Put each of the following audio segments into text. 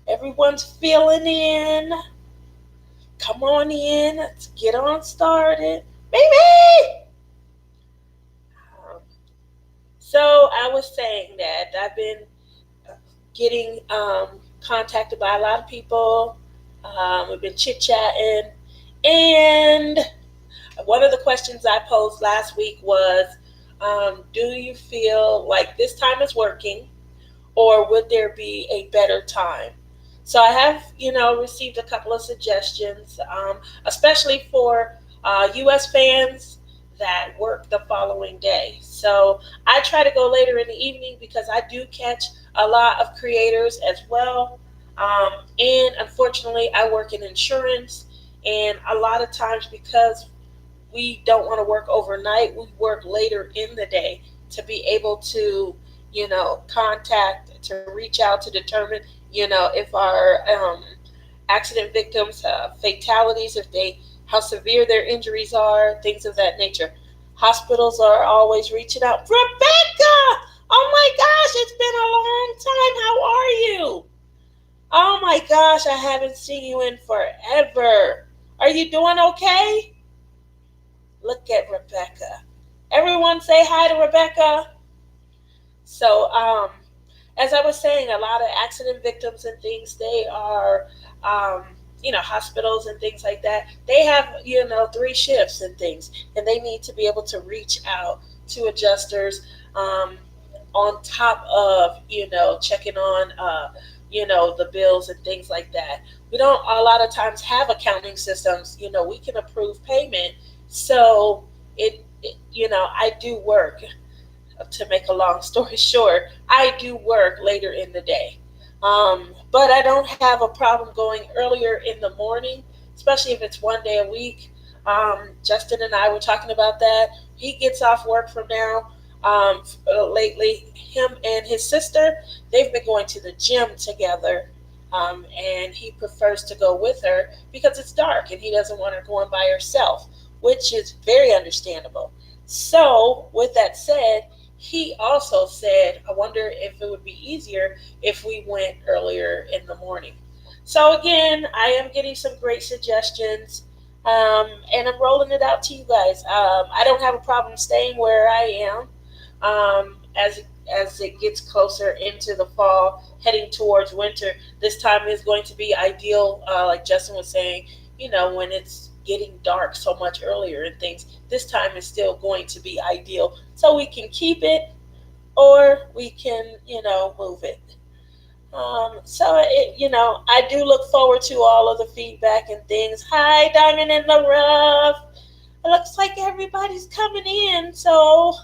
Everyone's filling in. Come on in. Let's get on started. Baby! Um, so I was saying that I've been getting contacted by a lot of people. We've been chit chatting. And one of the questions I posed last week was, do you feel like this time is working, or would there be a better time? So I have, received a couple of suggestions, especially for U.S. fans that work the following day. So I try to go later in the evening because I do catch a lot of creators as well. And unfortunately, I work in insurance, and a lot of times because we don't want to work overnight, we work later in the day to be able to, contact, to reach out to determine, if our accident victims, fatalities, if they, how severe their injuries are, things of that nature. Hospitals are always reaching out. Rebecca! Oh my gosh, it's been a long time. How are you? Oh my gosh, I haven't seen you in forever. Are you doing okay? Look at Rebecca. Everyone say hi to Rebecca. So, as I was saying, a lot of accident victims and things, they are, um, hospitals and things like that. They have, 3 shifts and things, and they need to be able to reach out to adjusters, on top of, checking on, the bills and things like that. We don't a lot of times have accounting systems. We can approve payment. So I do work. To make a long story short, I do work later in the day. But I don't have a problem going earlier in the morning, especially if it's one day a week. Justin and I were talking about that. He gets off work from now. Lately, him and his sister, they've been going to the gym together. And he prefers to go with her because it's dark and he doesn't want her going by herself, which is very understandable. So, with that said, he also said, I wonder if it would be easier if we went earlier in the morning. So, again, I am getting some great suggestions, and I'm rolling it out to you guys. I don't have a problem staying where I am, as it gets closer into the fall, heading towards winter. This time is going to be ideal, like Justin was saying, when it's getting dark so much earlier and things. This time is still going to be ideal. So we can keep it or we can, move it. I do look forward to all of the feedback and things. Hi, Diamond in the Rough. It looks like everybody's coming in. So,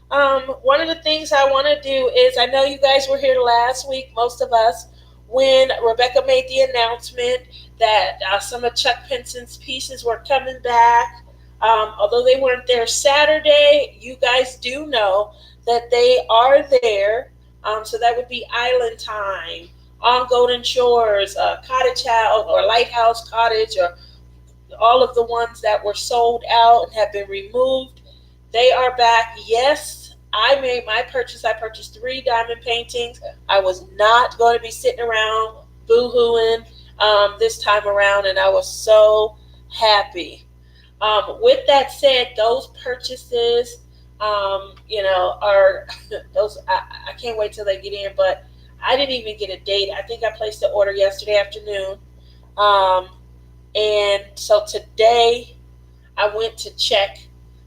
one of the things I want to do is, I know you guys were here last week, most of us, when Rebecca made the announcement that some of Chuck Penson's pieces were coming back. Although they weren't there Saturday, you guys do know that they are there. So that would be Island Time, On Golden Shores, Cottage House, or Lighthouse Cottage, or all of the ones that were sold out and have been removed. They are back. Yes, I made my purchase. I purchased 3 diamond paintings. I was not going to be sitting around boo-hooing this time around, and I was so happy. With that said, those purchases, are those. I can't wait till they get in, but I didn't even get a date. I think I placed the order yesterday afternoon, um, and so today I went to check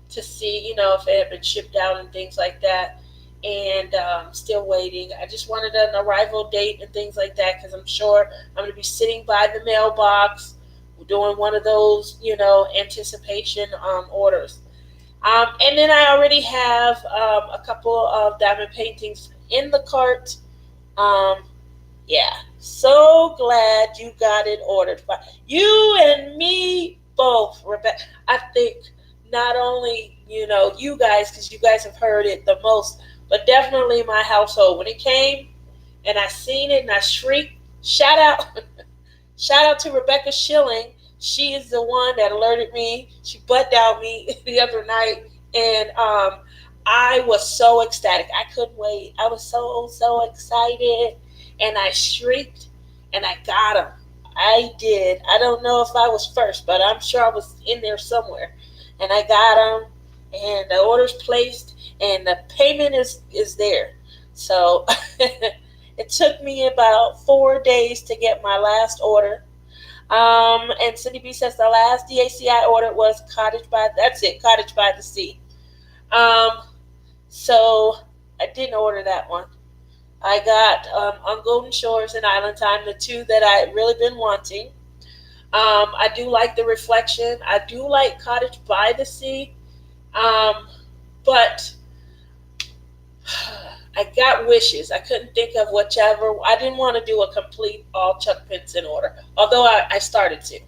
to see, if it had been shipped out and things like that. And still waiting. I just wanted an arrival date and things like that because I'm sure I'm going to be sitting by the mailbox doing one of those, anticipation orders. And then I already have a couple of diamond paintings in the cart. Um, yeah, so glad you got it ordered. You and me both, Rebecca. I think not only, you guys, because you guys have heard it the most, but definitely my household. When it came and I seen it and I shrieked, shout out, shout out to Rebecca Schilling. She is the one that alerted me. She butt dialed me the other night, and I was so ecstatic. I couldn't wait. I was so excited, and I shrieked. and I got them. I did. I don't know if I was first, but I'm sure I was in there somewhere. And I got them, and the order's placed, and the payment is there. So it took me about 4 days to get my last order. And Cindy B says the last DAC I ordered was Cottage by the Sea. Um, so I didn't order that one. I got on Golden Shores and Island Time, the two that I really been wanting. I do like the reflection. I do like Cottage by the Sea, but I got wishes. I couldn't think of whichever. I didn't want to do a complete all Chuck Pinson order, although I started to.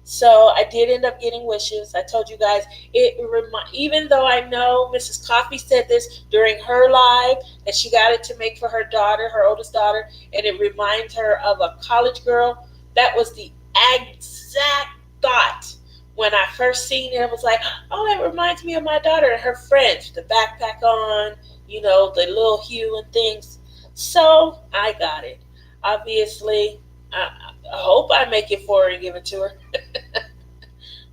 So I did end up getting wishes. I told you guys even though I know Mrs. Coffee said this during her live that she got it to make for her daughter, her oldest daughter, and it reminds her of a college girl. That was the exact thought when I first seen it. I was like, oh, that reminds me of my daughter and her friends, the backpack on, the little hue and things. So I got it. Obviously, I hope I make it for her and give it to her.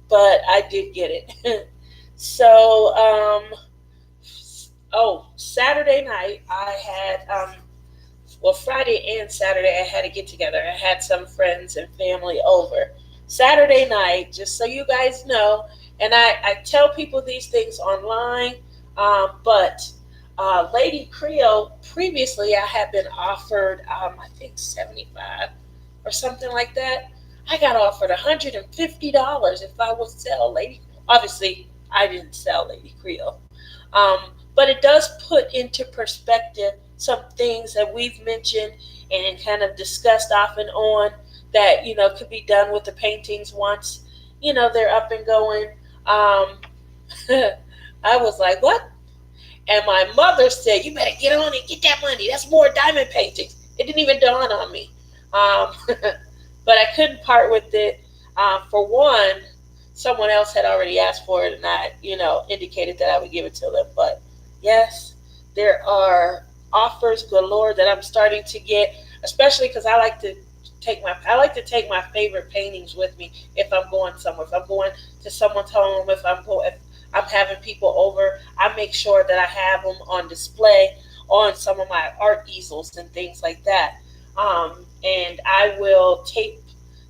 But I did get it. So, Saturday night I had, Friday and Saturday I had to get together. I had some friends and family over. Saturday night, just so you guys know, and I tell people these things online, but Lady Creole, previously I had been offered, I think 75 or something like that. I got offered $150 if I would sell Lady. Obviously, I didn't sell Lady Creole, but it does put into perspective some things that we've mentioned and kind of discussed off and on that could be done with the paintings once they're up and going. I was like, what? And my mother said, you better get on it, get that money. That's more diamond paintings. It didn't even dawn on me. But I couldn't part with it. For one, someone else had already asked for it, and I, indicated that I would give it to them. But yes, there are offers galore that I'm starting to get, especially because I like to take my favorite paintings with me if I'm going somewhere. If I'm going to someone's home, if I'm having people over, I make sure that I have them on display on some of my art easels and things like that. And I will tape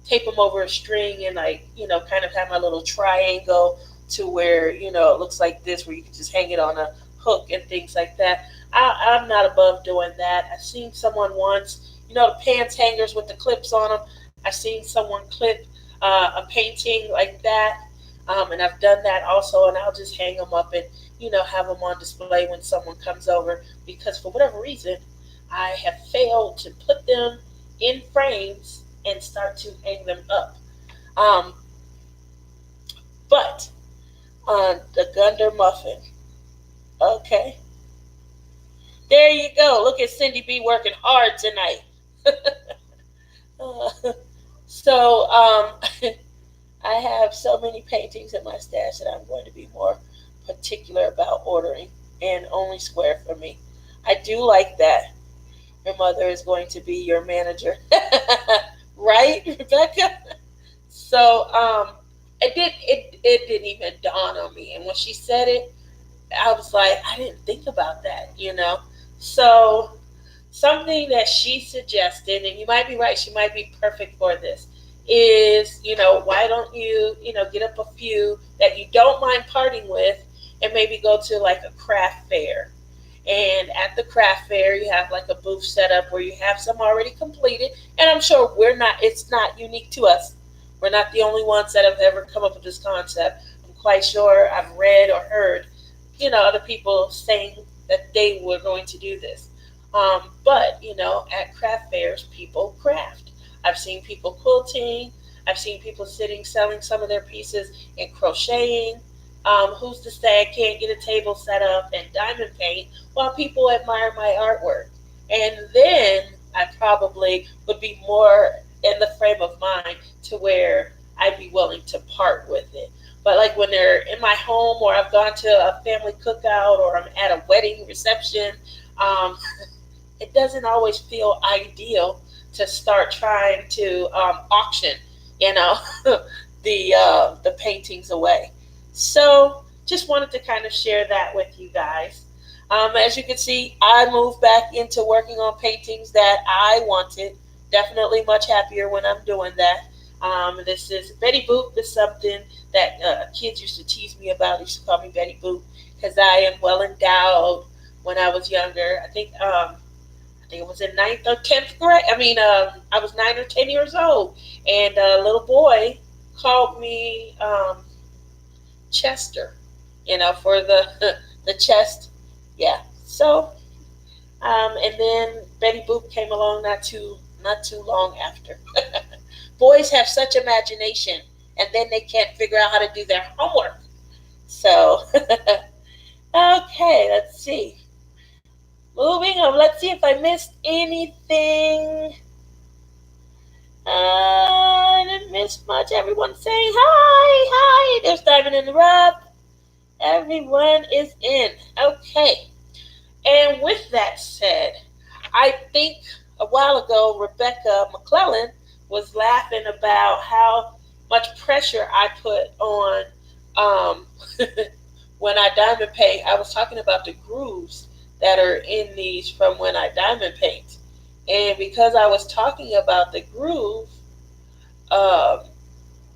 them over a string and kind of have my little triangle to where, it looks like this, where you can just hang it on a hook and things like that. I'm not above doing that. I've seen someone once, the pants hangers with the clips on them. I've seen someone clip a painting like that. And I've done that also, and I'll just hang them up and, have them on display when someone comes over, because for whatever reason, I have failed to put them in frames and start to hang them up. But on the Gunder Muffin, okay. There you go. Look at Cindy B working hard tonight. So, I have so many paintings in my stash that I'm going to be more particular about ordering and only square for me. I do like that. Your mother is going to be your manager. Right, Rebecca? So it didn't even dawn on me. And when she said it, I was like, I didn't think about that, So something that she suggested, and you might be right, she might be perfect for this, is, why don't you, get up a few that you don't mind parting with and maybe go to like a craft fair. And at the craft fair, you have like a booth set up where you have some already completed. And I'm sure it's not unique to us. We're not the only ones that have ever come up with this concept. I'm quite sure I've read or heard, other people saying that they were going to do this. But, at craft fairs, people craft. I've seen people quilting. I've seen people selling some of their pieces and crocheting. Who's to say I can't get a table set up and diamond paint while people admire my artwork? And then I probably would be more in the frame of mind to where I'd be willing to part with it. But like when they're in my home, or I've gone to a family cookout, or I'm at a wedding reception, it doesn't always feel ideal to start trying to auction, you know, the paintings away. So just wanted to kind of share that with you guys. As you can see, I moved back into working on paintings that I wanted. Definitely much happier when I'm doing that. This is Betty Boop. This is something that kids used to tease me about. They used to call me Betty Boop because I am well endowed. When I was younger, I think it was in ninth or 10th grade. I was 9 or 10 years old, and a little boy called me Chester, for the the chest. Yeah. So, and then Betty Boop came along not too long after. Boys have such imagination, and then they can't figure out how to do their homework. So, okay, let's see. Moving on. Let's see if I missed anything. I didn't miss much. Everyone's saying hi, hi. There's Diamond in the Rough. Everyone is in. Okay. And with that said, I think a while ago Rebecca McClellan was laughing about how much pressure I put on um, when I diamond paint. I was talking about the grooves that are in these from when I diamond paint. And because I was talking about the groove, um,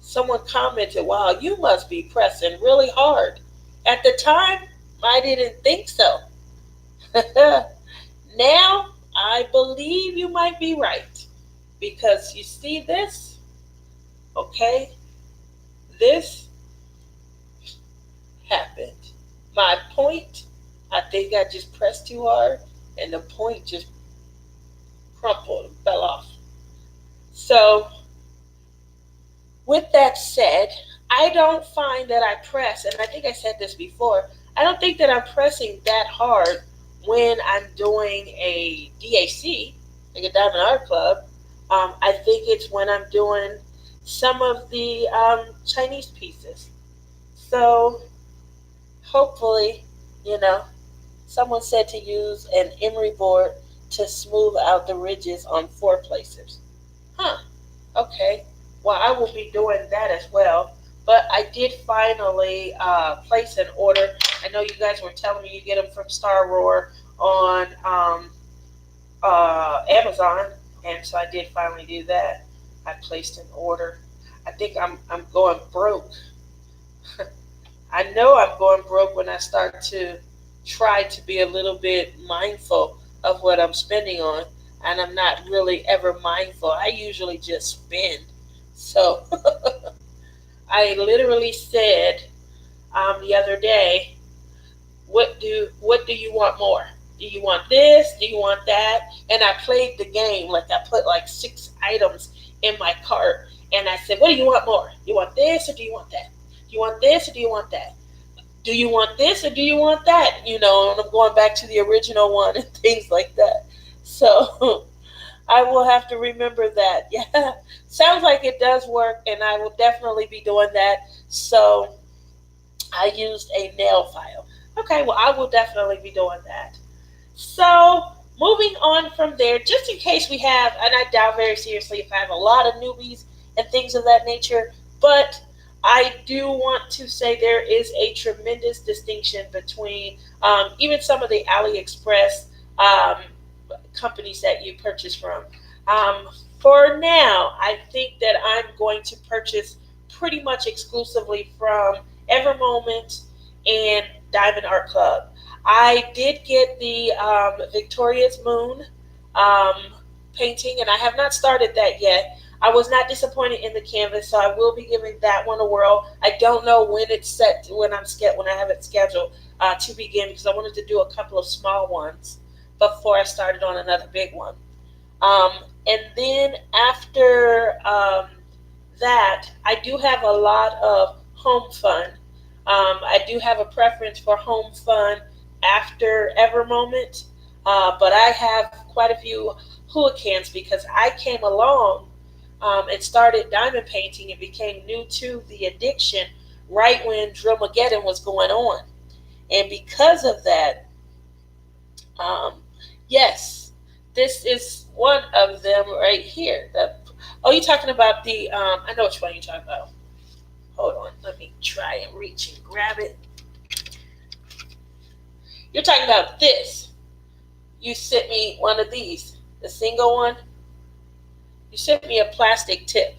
someone commented, "Wow, you must be pressing really hard." At the time, I didn't think so. Now, I believe you might be right. Because you see this, okay? This happened. My point, I think I just pressed too hard, and the point just crumpled and fell off. So, with that said, I don't find that I press, and I think I said this before, I don't think that I'm pressing that hard when I'm doing a DAC, like a Diamond Art Club. I think it's when I'm doing some of the Chinese pieces. So hopefully, you know, someone said to use an emery board to smooth out the ridges on four placers. Huh. Okay. Well, I will be doing that as well. But I did finally place an order. I know you guys were telling me you get them from Star Roar on Amazon, and so I did finally do that. I placed an order. I think I'm going broke. I know I'm going broke when I start to try to be a little bit mindful of what I'm spending on, and I'm not really ever mindful. I usually just spend. So I literally said the other day, what do you want more? Do you want this? Do you want that? And I played the game, like I put like 6 items in my cart, and I said, what do you want more? You want this or do you want that? Do you want this or do you want that? Do you want this or do you want that? And I'm going back to the original one and things like that. So I will have to remember that. Yeah, sounds like it does work, and I will definitely be doing that. So I used a nail file. Okay, well, I will definitely be doing that. So moving on from there, just in case we have, and I doubt very seriously if I have a lot of newbies and things of that nature, but I do want to say there is a tremendous distinction between even some of the AliExpress um, companies that you purchase from. Um, for now, I think that I'm going to purchase pretty much exclusively from Evermoment and Diamond Art Club. I did get the Victoria's Moon um, painting, and I have not started that yet. I was not disappointed in the canvas, so I will be giving that one a whirl. I don't know when it's set, when I have it scheduled to begin, because I wanted to do a couple of small ones before I started on another big one. Um, and then after that, I do have a lot of home fun. I do have a preference for home fun after Evermoment, but I have quite a few hooligans because I came along and started diamond painting and became new to the addiction right when Drillmageddon was going on. And because of that, um, yes, This is one of them right here. Oh, you're talking about the, I know which one you're talking about. Hold on, let me try and reach and grab it. You're talking about this. You sent me one of these, the single one. You sent me a plastic tip.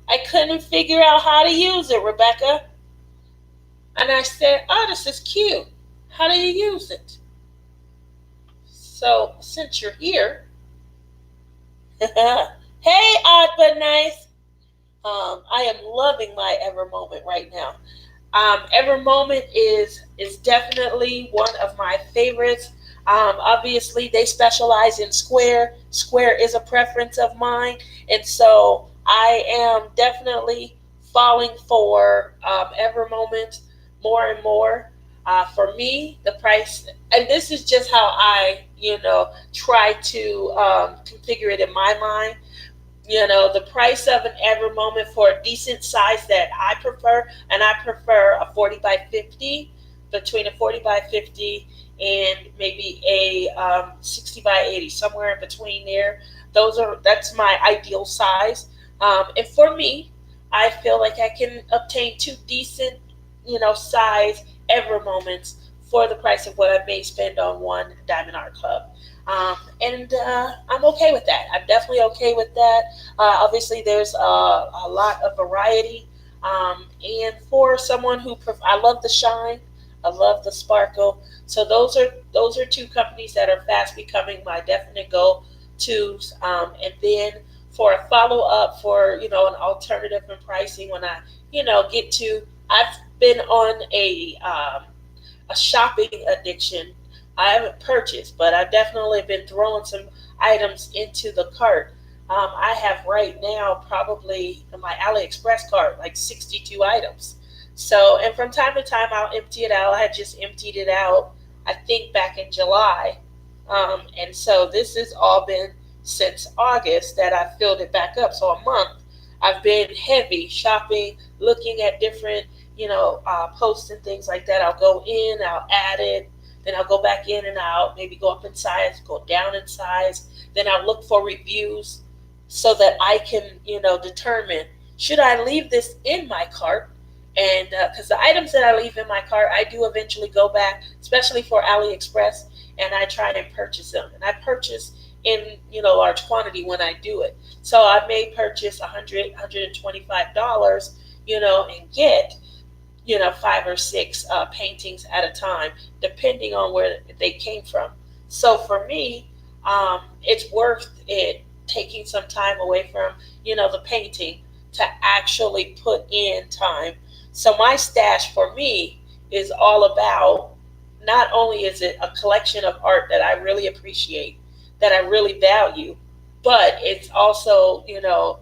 I couldn't figure out how to use it, Rebecca. And I said, oh, this is cute. How do you use it? So, since you're here, hey, odd but nice. I am loving my Ever Moment right now. Ever Moment is definitely one of my favorites. Obviously, they specialize in square. Square is a preference of mine, and so I am definitely falling for Ever Moment more and more. For me, the price, and this is just how I, try to configure it in my mind. The price of an Ever Moment for a decent size that I prefer, and I prefer a 40 by 50, between a 40 by 50 and maybe a 60 by 80, somewhere in between there. That's my ideal size. And for me, I feel like I can obtain two decent, size Ever Moments for the price of what I may spend on one Diamond Art Club. And I'm okay with that. I'm definitely okay with that. Obviously, there's a lot of variety. And for someone I love the shine, I love the sparkle. So those are two companies that are fast becoming my definite go-tos. And then for a follow-up for an alternative in pricing, when I get to, I've been on a shopping addiction. I haven't purchased, but I've definitely been throwing some items into the cart. I have right now probably in my AliExpress cart like 62 items. So, and from time to time I'll empty it out. I had just emptied it out, I think back in July. And so this has all been since August that I filled it back up. So a month I've been heavy shopping, looking at different, posts and things like that. I'll go in, I'll add it, then I'll go back in and out, maybe go up in size, go down in size. Then I'll look for reviews so that I can, determine, should I leave this in my cart? And because the items that I leave in my cart, I do eventually go back, especially for AliExpress, and I try and purchase them. And I purchase in, large quantity when I do it. So I may purchase $100, $125, and get 5 or 6 paintings at a time, depending on where they came from. So for me, it's worth it taking some time away from, the painting to actually put in time. So my stash for me is all about, not only is it a collection of art that I really appreciate, that I really value, but it's also,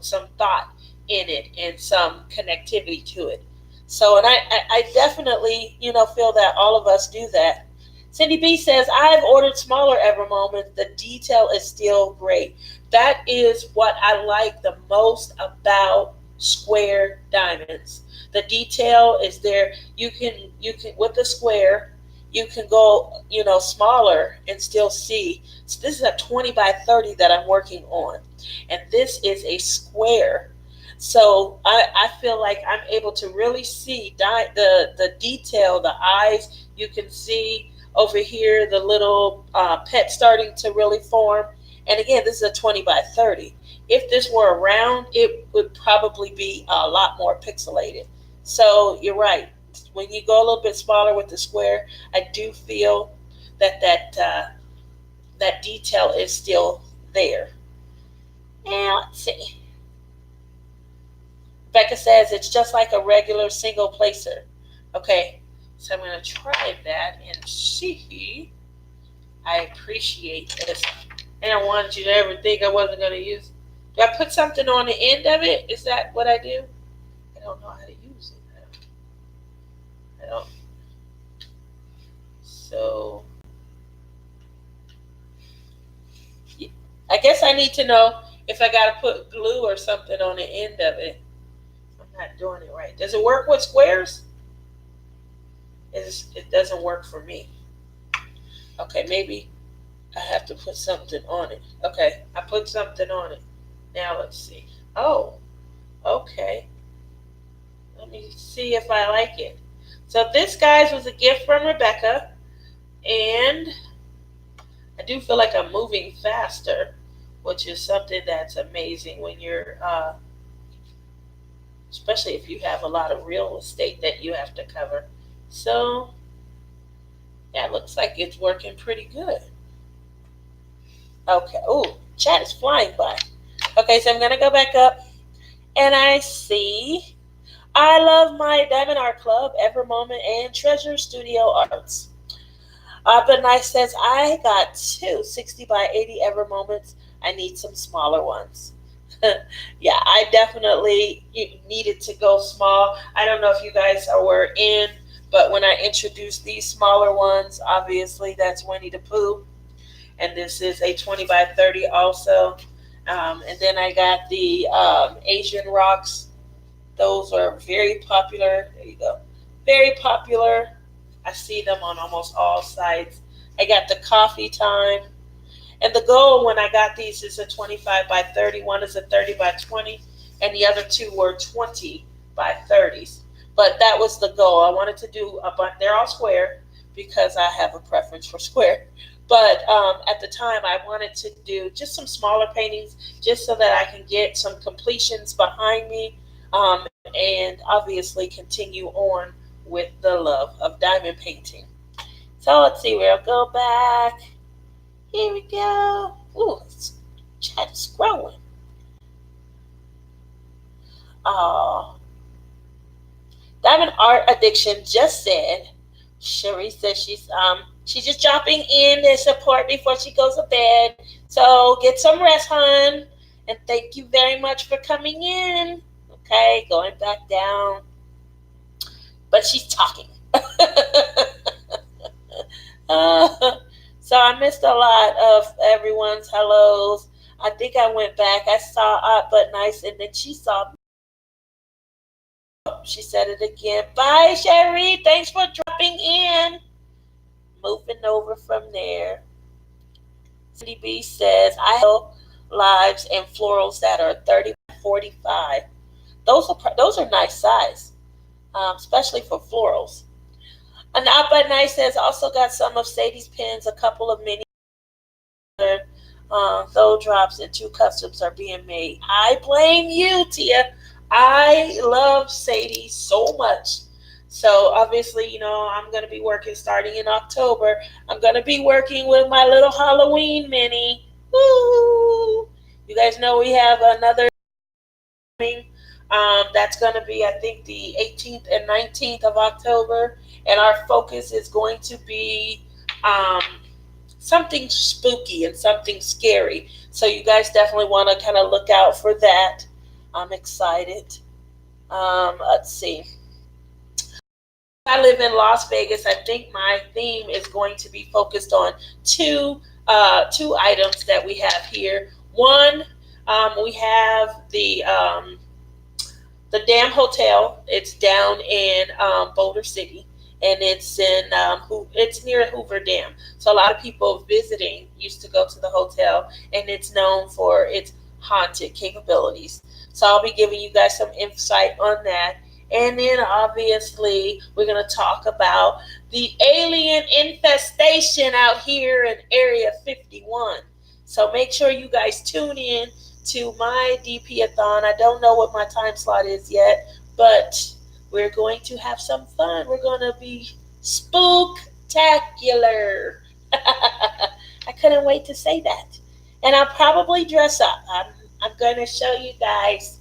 some thought in it and some connectivity to it. So, and I definitely, feel that all of us do that. Cindy B says, I've ordered smaller Ever Moments. The detail is still great. That is what I like the most about square diamonds. The detail is there. You can with the square, you can go, smaller and still see. So this is a 20 by 30 that I'm working on. And this is a square. So I feel like I'm able to really see the detail, the eyes. You can see over here the little pet starting to really form. And again, this is a 20 by 30. If this were round, it would probably be a lot more pixelated. So you're right. When you go a little bit smaller with the square, I do feel that detail is still there. And let's see. Becca says it's just like a regular single placer. Okay, so I'm going to try that and see. I appreciate this. And I wanted you to ever think I wasn't going to use. Do I put something on the end of it? Is that what I do? I don't know how to use it. I don't. So, I guess I need to know if I got to put glue or something on the end of it. I'm not doing it right. Does it work with squares? It doesn't work for me. Okay, maybe I have to put something on it. Okay, I put something on it. Now let's see. Oh, okay. Let me see if I like it. So this, guys, was a gift from Rebecca, and I do feel like I'm moving faster, which is something that's amazing when you're, especially if you have a lot of real estate that you have to cover. So yeah, it looks like it's working pretty good. Okay. Oh, chat is flying by. Okay, so I'm gonna go back up, and I see I love my Diamond Art Club, Ever Moment, and Treasure Studio Arts. But Nice says, I got two 60 by 80 Ever Moments. I need some smaller ones. Yeah, I definitely needed to go small. I don't know if you guys were in, but when I introduced these smaller ones, obviously that's Winnie the Pooh. And this is a 20 by 30 also. And then I got the Asian Rocks. Those are very popular. There you go. Very popular. I see them on almost all sites. I got the Coffee Time. And the goal when I got these is a 25 by 30. One is a 30 by 20, and the other two were 20 by 30s. But that was the goal. I wanted to do a bunch. They're all square because I have a preference for square. But at the time, I wanted to do just some smaller paintings just so that I can get some completions behind me, and obviously continue on with the love of diamond painting. So let's see, we'll go back. Here we go. Ooh, chat is growing. Oh, Diamond Art Addiction just said. Cherie says she's just dropping in to support before she goes to bed. So get some rest, hon. And thank you very much for coming in. Okay, going back down. But she's talking. So I missed a lot of everyone's hellos. I think I went back. I saw But Nice, and then she saw. She said it again. Bye, Sherry. Thanks for dropping in. Moving over from there. Cindy B says, I have lives and florals that are 30 by 45. Those are nice size, especially for florals. And But Nice says, also got some of Sadie's pens, a couple of mini throw drops, and two customs are being made. I blame you, Tia. I love Sadie so much. So obviously, I'm going to be working starting in October. I'm going to be working with my little Halloween mini. Woo! You guys know we have another. That's going to be, I think, the 18th and 19th of October. And our focus is going to be something spooky and something scary. So you guys definitely want to kind of look out for that. I'm excited. Let's see. I live in Las Vegas. I think my theme is going to be focused on two items that we have here. One, we have the Dam Hotel. It's down in Boulder City, and it's near Hoover Dam. So a lot of people visiting used to go to the hotel, and it's known for its haunted capabilities. So I'll be giving you guys some insight on that. And then obviously we're going to talk about the alien infestation out here in Area 51. So make sure you guys tune in to my DP-A-Thon. I don't know what my time slot is yet, but we're going to have some fun. We're going to be spooktacular. I couldn't wait to say that. And I'll probably dress up. I'm going to show you guys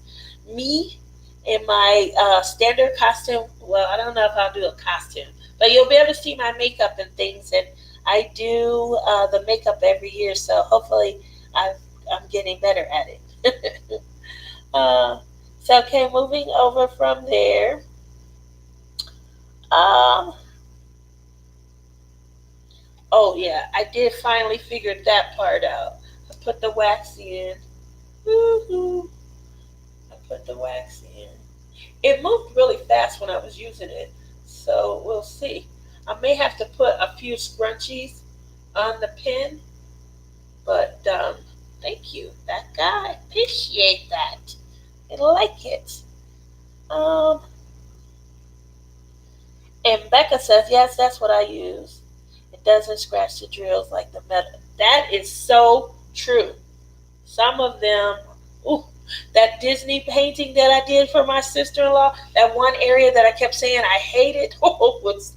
me in my standard costume. Well, I don't know if I'll do a costume, but you'll be able to see my makeup and things. And I do the makeup every year, so hopefully I'm getting better at it. So, okay, moving over from there. Oh, yeah, I did finally figure that part out. I put the wax in. Woo-hoo. I put the wax in. It moved really fast when I was using it, so we'll see. I may have to put a few scrunchies on the pen But thank you, that guy. Appreciate that. I like it. Um, and Becca says, yes, that's what I use. It doesn't scratch the drills like the metal. That is so true. Some of them, ooh, that Disney painting that I did for my sister-in-law, that one area that I kept saying I hated, was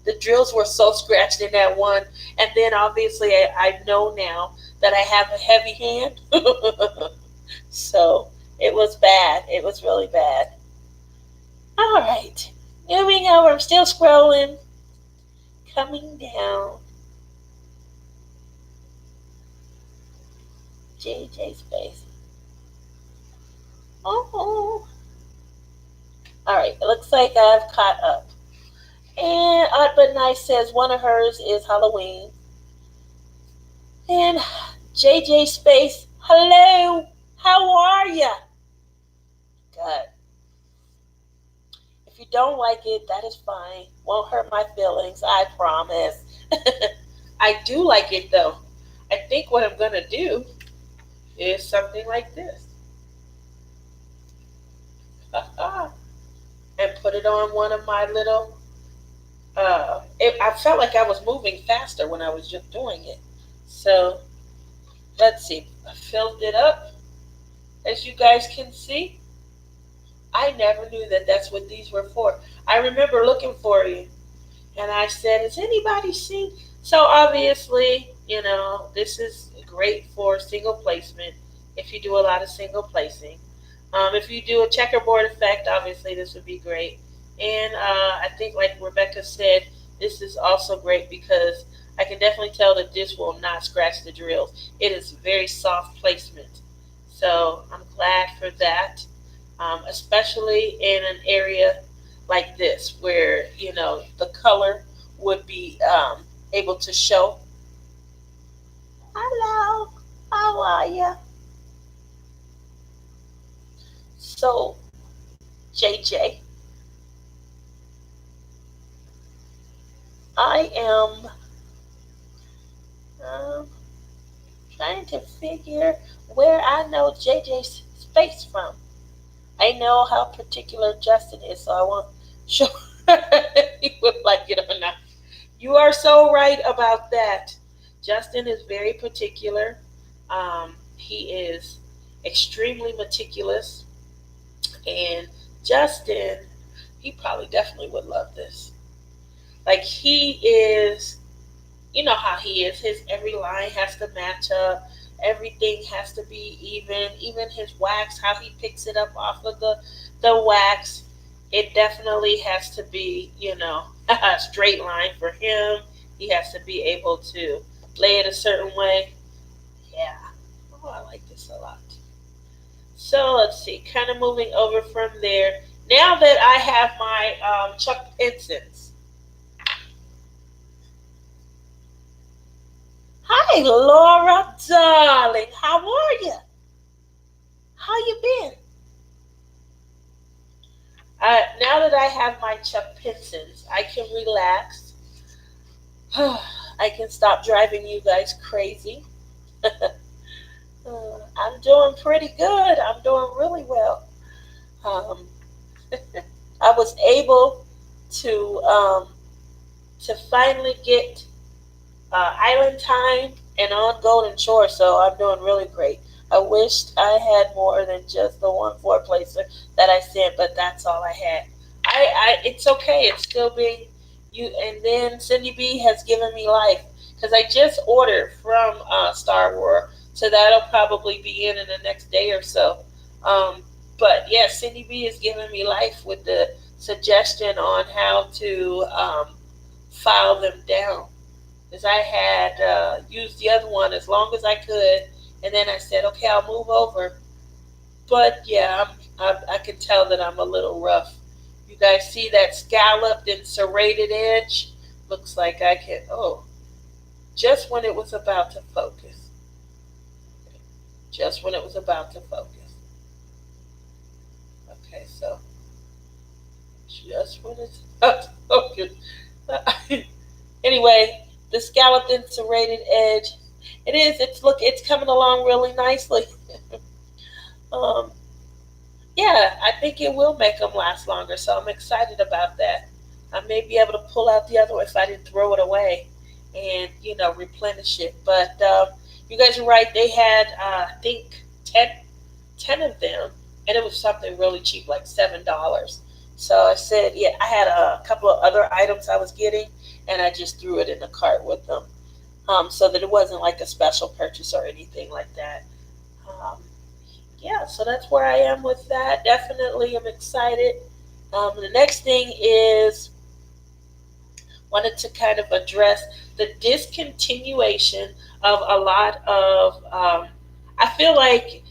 the drills were so scratched in that one. And then obviously I know now that I have a heavy hand. So it was bad. It was really bad. All right. Moving over. I'm still scrolling. Coming down. JJ Space. Oh. All right. It looks like I've caught up. And Odd But Nice says one of hers is Halloween. And JJ Space. Hello. How are ya? Good. If you don't like it, that is fine. Won't hurt my feelings, I promise. I do like it though. I think what I'm going to do is something like this. And put it on one of my little. I felt like I was moving faster when I was just doing it. So let's see. I filled it up. As you guys can see, I never knew that that's what these were for. I remember looking for you and I said, "Has anybody seen?" So obviously, this is great for single placement if you do a lot of single placing. If you do a checkerboard effect, obviously this would be great. And I think, like Rebecca said, this is also great because I can definitely tell that this will not scratch the drills. It is very soft placement. So I'm glad for that, especially in an area like this where, the color would be able to show. Hello, how are you? So, JJ, I am um, trying to figure where I know JJ's space from. I know how particular Justin is, so I want sure he would like it or not. You are so right about that. Justin is very particular. He is extremely meticulous, and Justin, he probably definitely would love this. Like he is, you know how he is. His every line has to match up. Everything has to be even. Even his wax, how he picks it up off of the wax, it definitely has to be, a straight line for him. He has to be able to lay it a certain way. Yeah. Oh, I like this a lot. So let's see. Kind of moving over from there. Now that I have my Chuck Pensons. Hi, Laura, darling. How are you? How you been? Now that I have my Chuck Pensons, I can relax. I can stop driving you guys crazy. I'm doing pretty good. I'm doing really well. Um, I was able to finally get Island Time and on Golden Shore, so I'm doing really great. I wished I had more than just the one four placer that I sent, but that's all I had. It's okay. It's still being you. And then Cindy B has given me life because I just ordered from Star Wars, so that'll probably be in the next day or so. Um, but yeah, Cindy B is giving me life with the suggestion on how to file them down. Because I had used the other one as long as I could, and then I said, okay, I'll move over. But yeah, I can tell that I'm a little rough. You guys see that scalloped and serrated edge? Looks like I can. Oh, just when it was about to focus. Just when it was about to focus. Okay, so just when it's about to focus. Anyway, the scalloped and serrated edge. It is. It's coming along really nicely. um, yeah, I think it will make them last longer. So I'm excited about that. I may be able to pull out the other one if I didn't throw it away, and replenish it. But you guys are right. They had I think 10 of them, and it was something really cheap, like $7. So I said, yeah, I had a couple of other items I was getting, and I just threw it in the cart with them, so that it wasn't like a special purchase or anything like that. Um, yeah, so that's where I am with that. Definitely, I'm excited. The next thing is wanted to kind of address the discontinuation of a lot of. I feel like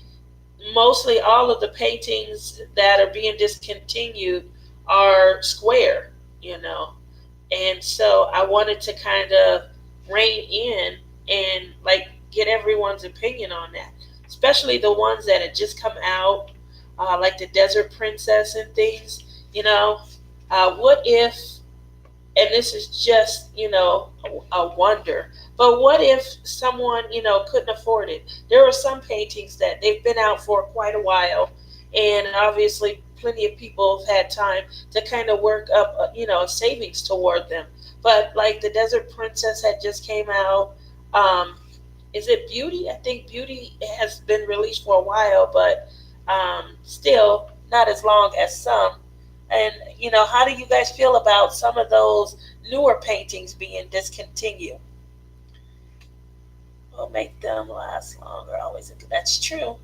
mostly all of the paintings that are being discontinued are square, you know. And so I wanted to kind of rein in and like get everyone's opinion on that, especially the ones that had just come out, like the Desert Princess and things. You know, what if and this is just a wonder, but what if someone couldn't afford it? There are some paintings that they've been out for quite a while, and obviously plenty of people have had time to kind of work up savings toward them. But like the Desert Princess had just came out. Is it Beauty? I think Beauty has been released for a while, but still not as long as some. And how do you guys feel about some of those newer paintings being discontinued? Will make them last longer. Always, that's true.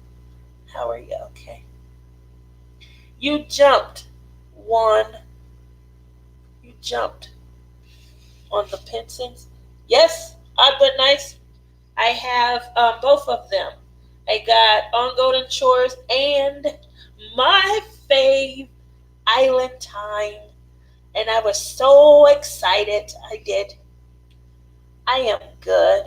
How are you? Okay. You jumped one. You jumped on the pincings. Yes, odd but nice. I have both of them. I got On Golden Shores and my fave, Island Time. And I was so excited. I did. I am good,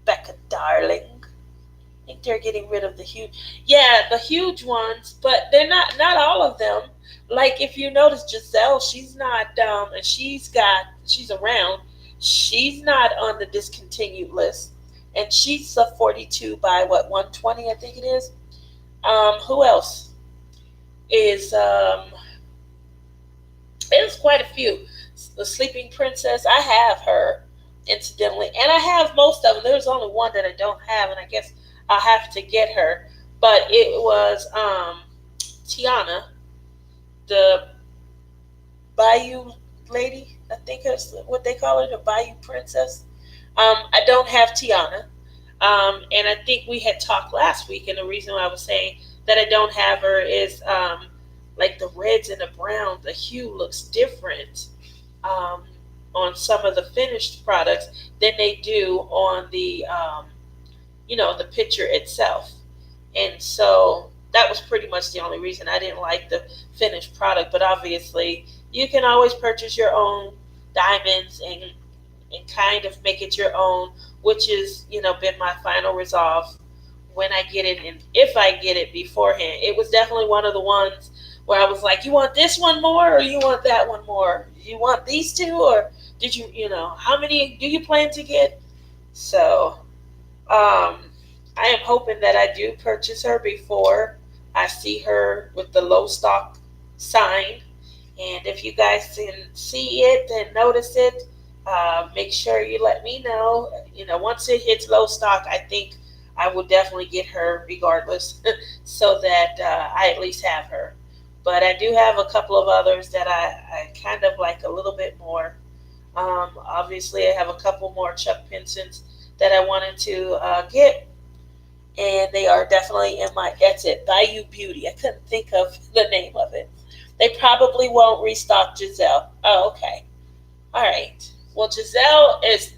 Becca darling. I think they're getting rid of the huge, yeah, the huge ones, but they're not all of them. Like if you notice, Giselle, she's not, and she's around. She's not on the discontinued list, and she's a 42 by what 120, I think it is. Who else is There's quite a few. The Sleeping Princess, I have her, incidentally, and I have most of them. There's only one that I don't have, and I guess I'll have to get her. But it was Tiana, the Bayou lady. I think that's what they call her, the Bayou Princess. I don't have Tiana, and I think we had talked last week, and the reason why I was saying that I don't have her is like the reds and the brown, the hue looks different um, on some of the finished products than they do on the picture itself. And so that was pretty much the only reason I didn't like the finished product. But obviously, you can always purchase your own diamonds and kind of make it your own, which is been my final resolve when I get it, and if I get it beforehand. It was definitely one of the ones where I was like, you want this one more or you want that one more? You want these two, or did how many do you plan to get? So I am hoping that I do purchase her before I see her with the low stock sign. And if you guys can see it and notice it, make sure you let me know. Once it hits low stock, I think I will definitely get her regardless, so that I at least have her. But I do have a couple of others that I kind of like a little bit more. Obviously, I have a couple more Chuck Pinsons that I wanted to get, and they are definitely in my, that's it, Bayou Beauty. I couldn't think of the name of it. They probably won't restock Giselle. Oh, okay. All right. Well, Giselle is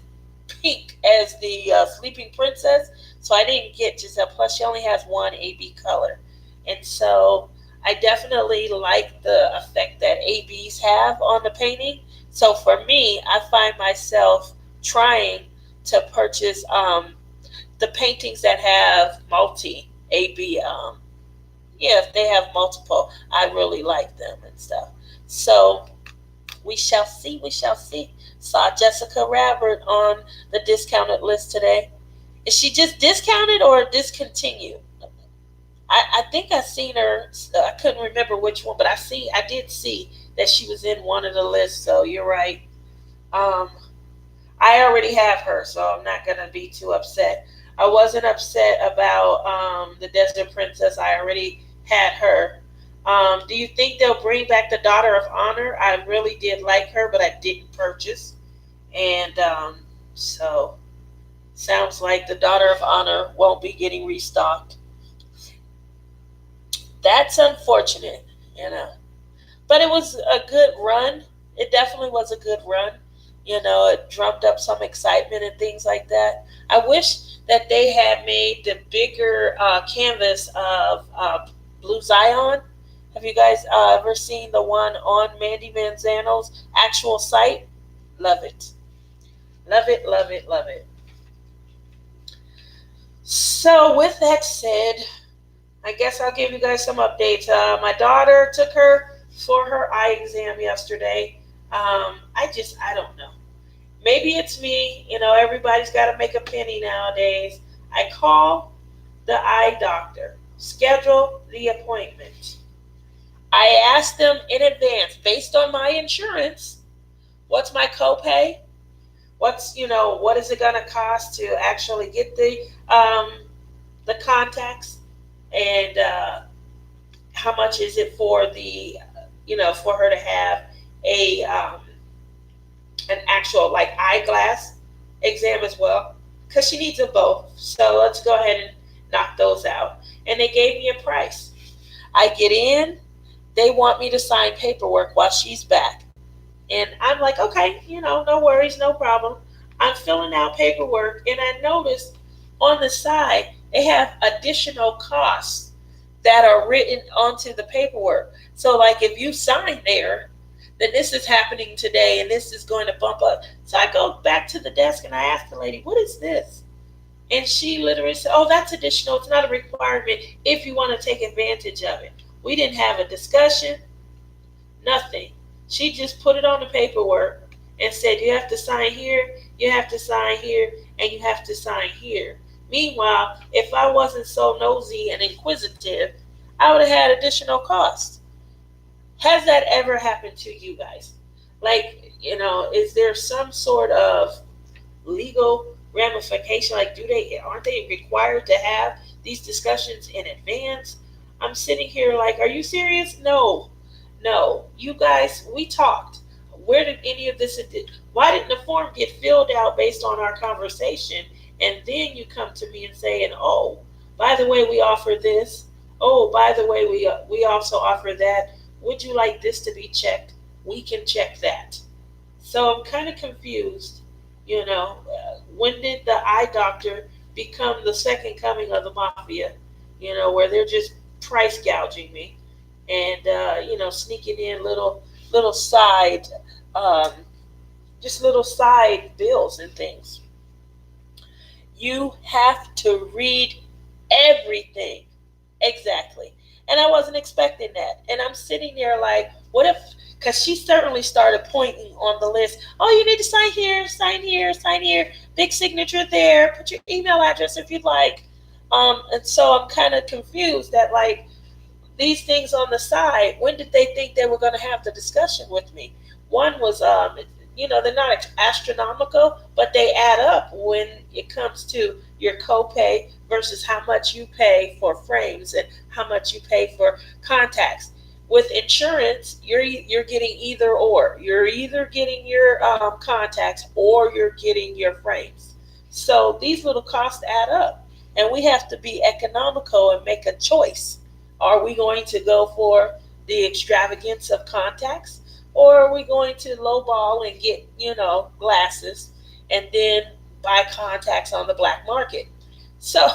pink as the Sleeping Princess, so I didn't get Giselle. Plus, she only has one AB color. And so I definitely like the effect that ABs have on the painting. So for me, I find myself trying to purchase the paintings that have multi AB. Yeah, if they have multiple, I really like them and stuff. So we shall see. We shall see. Saw Jessica Rabbit on the discounted list today, Is she just discounted or discontinued? I think I seen her. I couldn't remember which one, but I did see that she was in one of the lists. So you're right. Um, I already have her, so I'm not gonna be too upset. I wasn't upset about the Desert Princess. I already had her. Do you think they'll bring back the Daughter of Honor? I really did like her, but I didn't purchase, and so sounds like the Daughter of Honor won't be getting restocked. That's unfortunate, you know. But it was a good run. It definitely was a good run. It drummed up some excitement and things like that. I wish that they had made the bigger canvas of Blue Zion. Have you guys ever seen the one on Mandy Manzano's actual site? Love it. Love it, love it, love it. So, with that said, I guess I'll give you guys some updates. My daughter took her for her eye exam yesterday. I don't know. Maybe it's me. Everybody's got to make a penny nowadays. I call the eye doctor, schedule the appointment. I ask them in advance, based on my insurance, what's my copay? What is it going to cost to actually get the contacts? And how much is it for for her to have a an actual like eyeglass exam as well, because she needs them both. So let's go ahead and knock those out. And they gave me a price. I get in, they want me to sign paperwork while she's back. And I'm like, okay, no worries, no problem. I'm filling out paperwork, and I noticed on the side they have additional costs that are written onto the paperwork. So, like, if you sign there, then this is happening today, and this is going to bump up. So I go back to the desk and I ask the lady, "What is this?" And she literally said, "Oh, that's additional. It's not a requirement if you want to take advantage of it." We didn't have a discussion, nothing. She just put it on the paperwork and said, "You have to sign here, you have to sign here, and you have to sign here." Meanwhile, if I wasn't so nosy and inquisitive, I would have had additional costs. Has that ever happened to you guys? Like, is there some sort of legal ramification? Like, aren't they required to have these discussions in advance? I'm sitting here like, are you serious? No, no. You guys, we talked. Where did any of this? Why didn't the form get filled out based on our conversation? And then you come to me and say, "And oh, by the way, we offer this. Oh, by the way, we also offer that. Would you like this to be checked? We can check that." So I'm kind of confused. When did the eye doctor become the second coming of the mafia? Where they're just price gouging me, and sneaking in little side, um, just little side bills and things. You have to read everything. Exactly. And I wasn't expecting that. And I'm sitting there like, what if, because she certainly started pointing on the list. Oh, you need to sign here, sign here, sign here, big signature there, put your email address if you'd like. And so I'm kind of confused that, like, these things on the side, when did they think they were going to have the discussion with me? One was, they're not astronomical, but they add up when it comes to your copay versus how much you pay for frames and how much you pay for contacts. With insurance, you're getting either or. You're either getting your contacts or you're getting your frames. So these little costs add up, and we have to be economical and make a choice. Are we going to go for the extravagance of contacts, or are we going to lowball and get, glasses and then buy contacts on the black market? So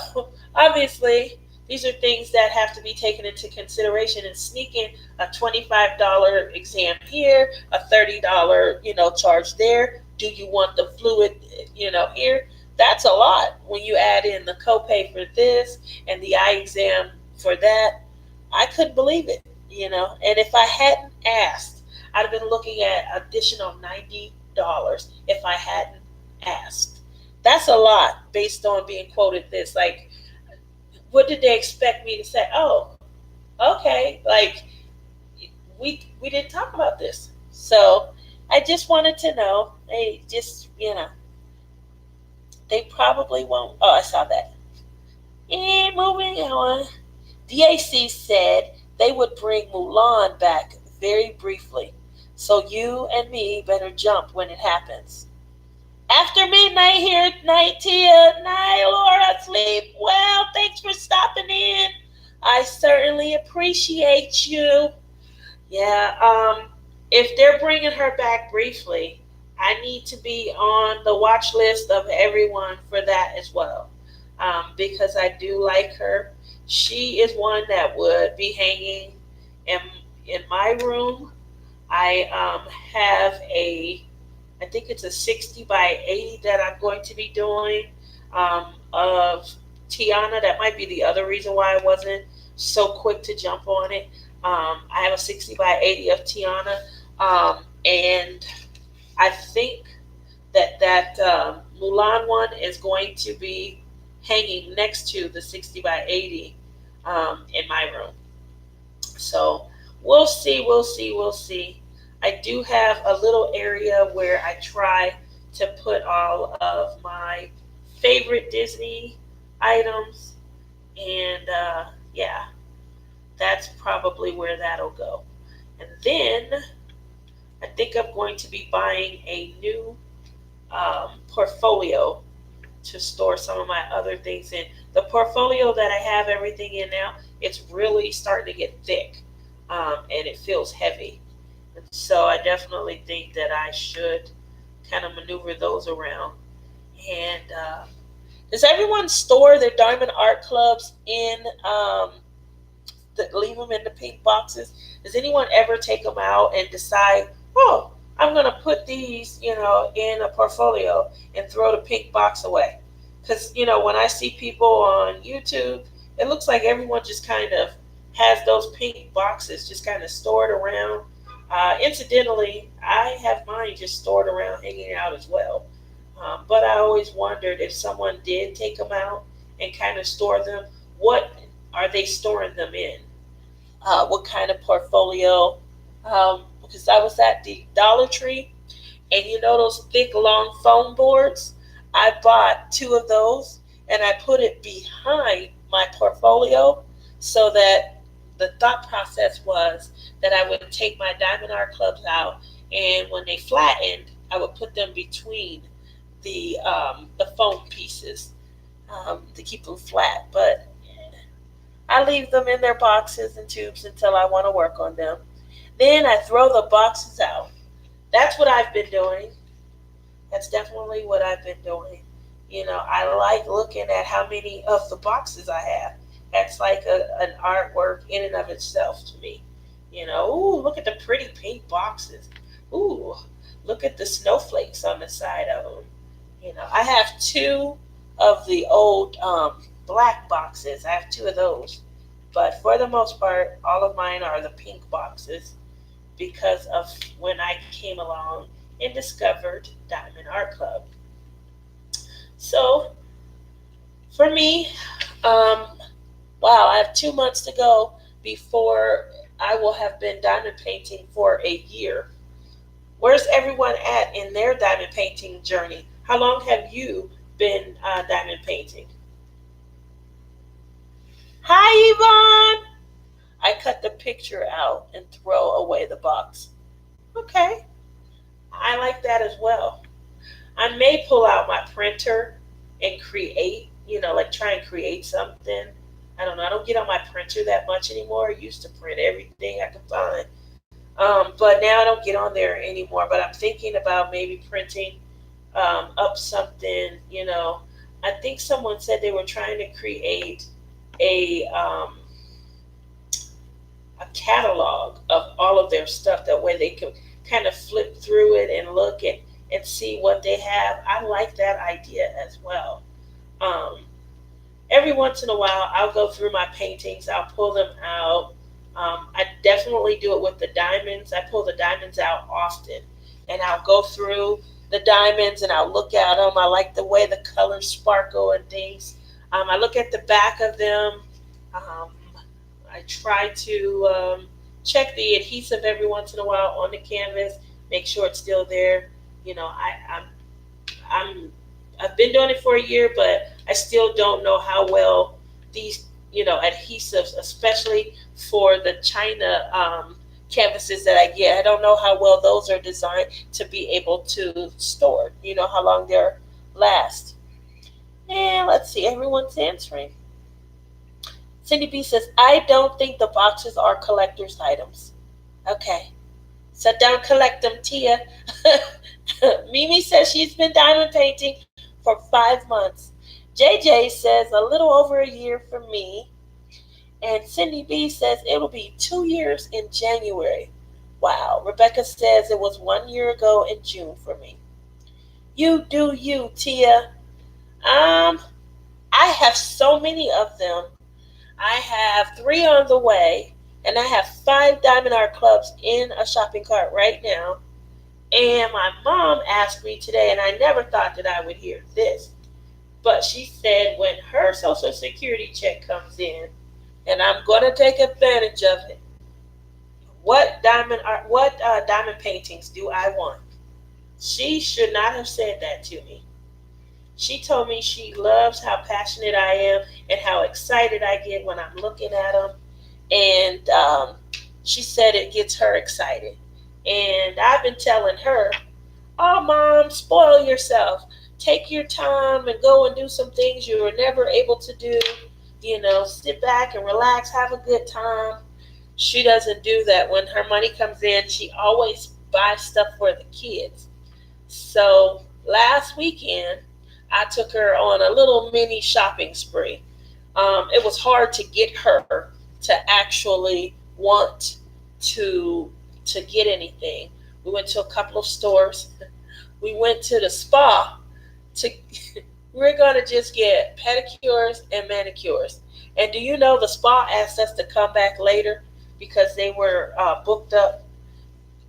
obviously, these are things that have to be taken into consideration, and sneaking a $25 exam here, a $30, charge there. Do you want the fluid, here? That's a lot when you add in the copay for this and the eye exam for that. I couldn't believe it. And if I hadn't asked, I'd have been looking at additional $90 if I hadn't asked. That's a lot based on being quoted this. Like, what did they expect me to say? Oh, okay. Like, we didn't talk about this. So I just wanted to know. They just, they probably won't. Oh, I saw that. And moving on. DAC said they would bring Mulan back very briefly. So you and me better jump when it happens. After midnight here, night Tia, night Laura, sleep well. Thanks for stopping in. I certainly appreciate you. Yeah, if they're bringing her back briefly, I need to be on the watch list of everyone for that as well, because I do like her. She is one that would be hanging in in my room. I have I think it's a 60 by 80 that I'm going to be doing of Tiana. That might be the other reason why I wasn't so quick to jump on it. I have a 60 by 80 of Tiana, and I think that Mulan one is going to be hanging next to the 60 by 80 in my room. So we'll see, we'll see, we'll see. I do have a little area where I try to put all of my favorite Disney items, and yeah, that's probably where that'll go. And then I think I'm going to be buying a new portfolio to store some of my other things in. The portfolio that I have everything in now, it's really starting to get thick, and it feels heavy. And so I definitely think that I should kind of maneuver those around. And does everyone store their Diamond Art Clubs in leave them in the pink boxes? Does anyone ever take them out and decide, oh, I'm going to put these, in a portfolio and throw the pink box away? Because, when I see people on YouTube, it looks like everyone just kind of has those pink boxes just kind of stored around. Incidentally, I have mine just stored around hanging out as well. But I always wondered if someone did take them out and kind of store them, what are they storing them in? What kind of portfolio? Because I was at the Dollar Tree, and those thick, long foam boards? I bought two of those, and I put it behind my portfolio so that the thought process was that I would take my Diamond Art Clubs out, and when they flattened, I would put them between the foam pieces to keep them flat. But I leave them in their boxes and tubes until I want to work on them. Then I throw the boxes out. That's what I've been doing. That's definitely what I've been doing. I like looking at how many of the boxes I have. That's like an artwork in and of itself to me. Ooh, look at the pretty pink boxes. Ooh, look at the snowflakes on the side of them. I have two of the old black boxes. I have two of those. But for the most part, all of mine are the pink boxes because of when I came along and discovered Diamond Art Club. So for me, wow, I have 2 months to go before I will have been diamond painting for a year. Where's everyone at in their diamond painting journey? How long have you been diamond painting? Hi, Yvonne. I cut the picture out and throw away the box. Okay, I like that as well. I may pull out my printer and create, like try and create something. I don't know. I don't get on my printer that much anymore. I used to print everything I could find. But now I don't get on there anymore. But I'm thinking about maybe printing up something. I think someone said they were trying to create a um, a catalog of all of their stuff. That way they can kind of flip through it and look and see what they have. I like that idea as well. Um, every once in a while, I'll go through my paintings. I'll pull them out. I definitely do it with the diamonds. I pull the diamonds out often, and I'll go through. the diamonds and I'll look at them. I like the way the colors sparkle and things. I look at the back of them. Um, I try to check the adhesive every once in a while on the canvas, make sure it's still there. You know, I'm I've been doing it for a year, but I still don't know how well these adhesives, especially for the China canvases that I get. I don't know how well those are designed to be able to store. You know how long they're last. And let's see, everyone's answering. Cindy B says, I don't think the boxes are collector's items. Okay. So don't collect them, Tia. Mimi says she's been diamond painting for 5 months. JJ says a little over a year for me. And Cindy B says it'll be 2 years in January. Wow. Rebecca says it was 1 year ago in June for me. You do you, Tia. I have so many of them. I have 3 on the way, and I have 5 Diamond Art Clubs in a shopping cart right now. And my mom asked me today, and I never thought that I would hear this, but she said when her Social Security check comes in, and I'm going to take advantage of it, what diamond paintings do I want? She should not have said that to me. She told me she loves how passionate I am and how excited I get when I'm looking at them. And she said it gets her excited. And I've been telling her, oh, Mom, spoil yourself. Take your time and go and do some things you were never able to do. You know, sit back and relax, have a good time. She doesn't do that. When her money comes in, she always buys stuff for the kids. So last weekend, I took her on a little mini shopping spree. It was hard to get her to actually want to get anything. We went to a couple of stores. We went to the spa. To we're gonna just get pedicures and manicures. And do you know the spa asked us to come back later because they were booked up?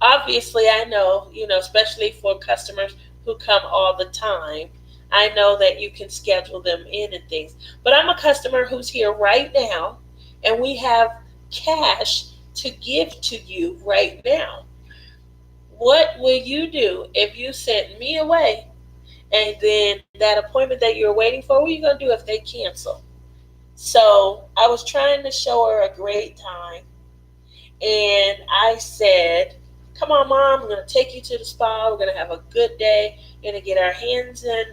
Obviously, I know, especially for customers who come all the time, I know that you can schedule them in and things. But I'm a customer who's here right now, and we have cash to give to you right now. What will you do if you sent me away and then that appointment that you're waiting for, what are you going to do if they cancel? So I was trying to show her a great time, and I said, come on, Mom, I'm going to take you to the spa. We're going to have a good day. We're going to get our hands and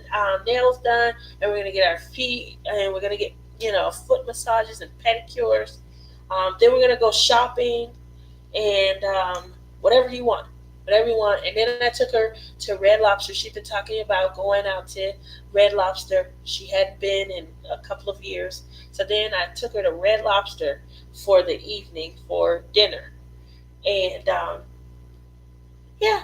nails done, and we're going to get our feet, and we're going to get, foot massages and pedicures. Then we're going to go shopping and whatever you want. Whatever you want. And then I took her to Red Lobster. She'd been talking about going out to Red Lobster. She hadn't been in a couple of years. So then I took her to Red Lobster for the evening for dinner. And yeah,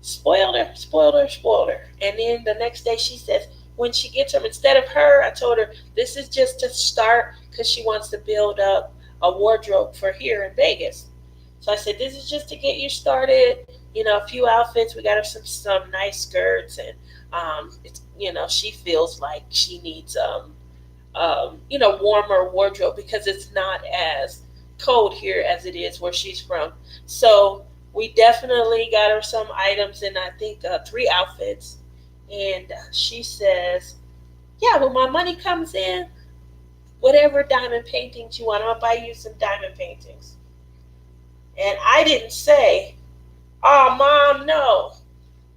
spoiled her. And then the next day she says, when she gets them, instead of her, I told her this is just to start because she wants to build up a wardrobe for here in Vegas. So I said, this is just to get you started. A few outfits. We got her some nice skirts, and it's she feels like she needs warmer wardrobe because it's not as cold here as it is where she's from. So we definitely got her some items, and I think 3 outfits. And she says, yeah, when my money comes in, whatever diamond paintings you want, I'm gonna buy you some diamond paintings. And I didn't say, oh, Mom, no.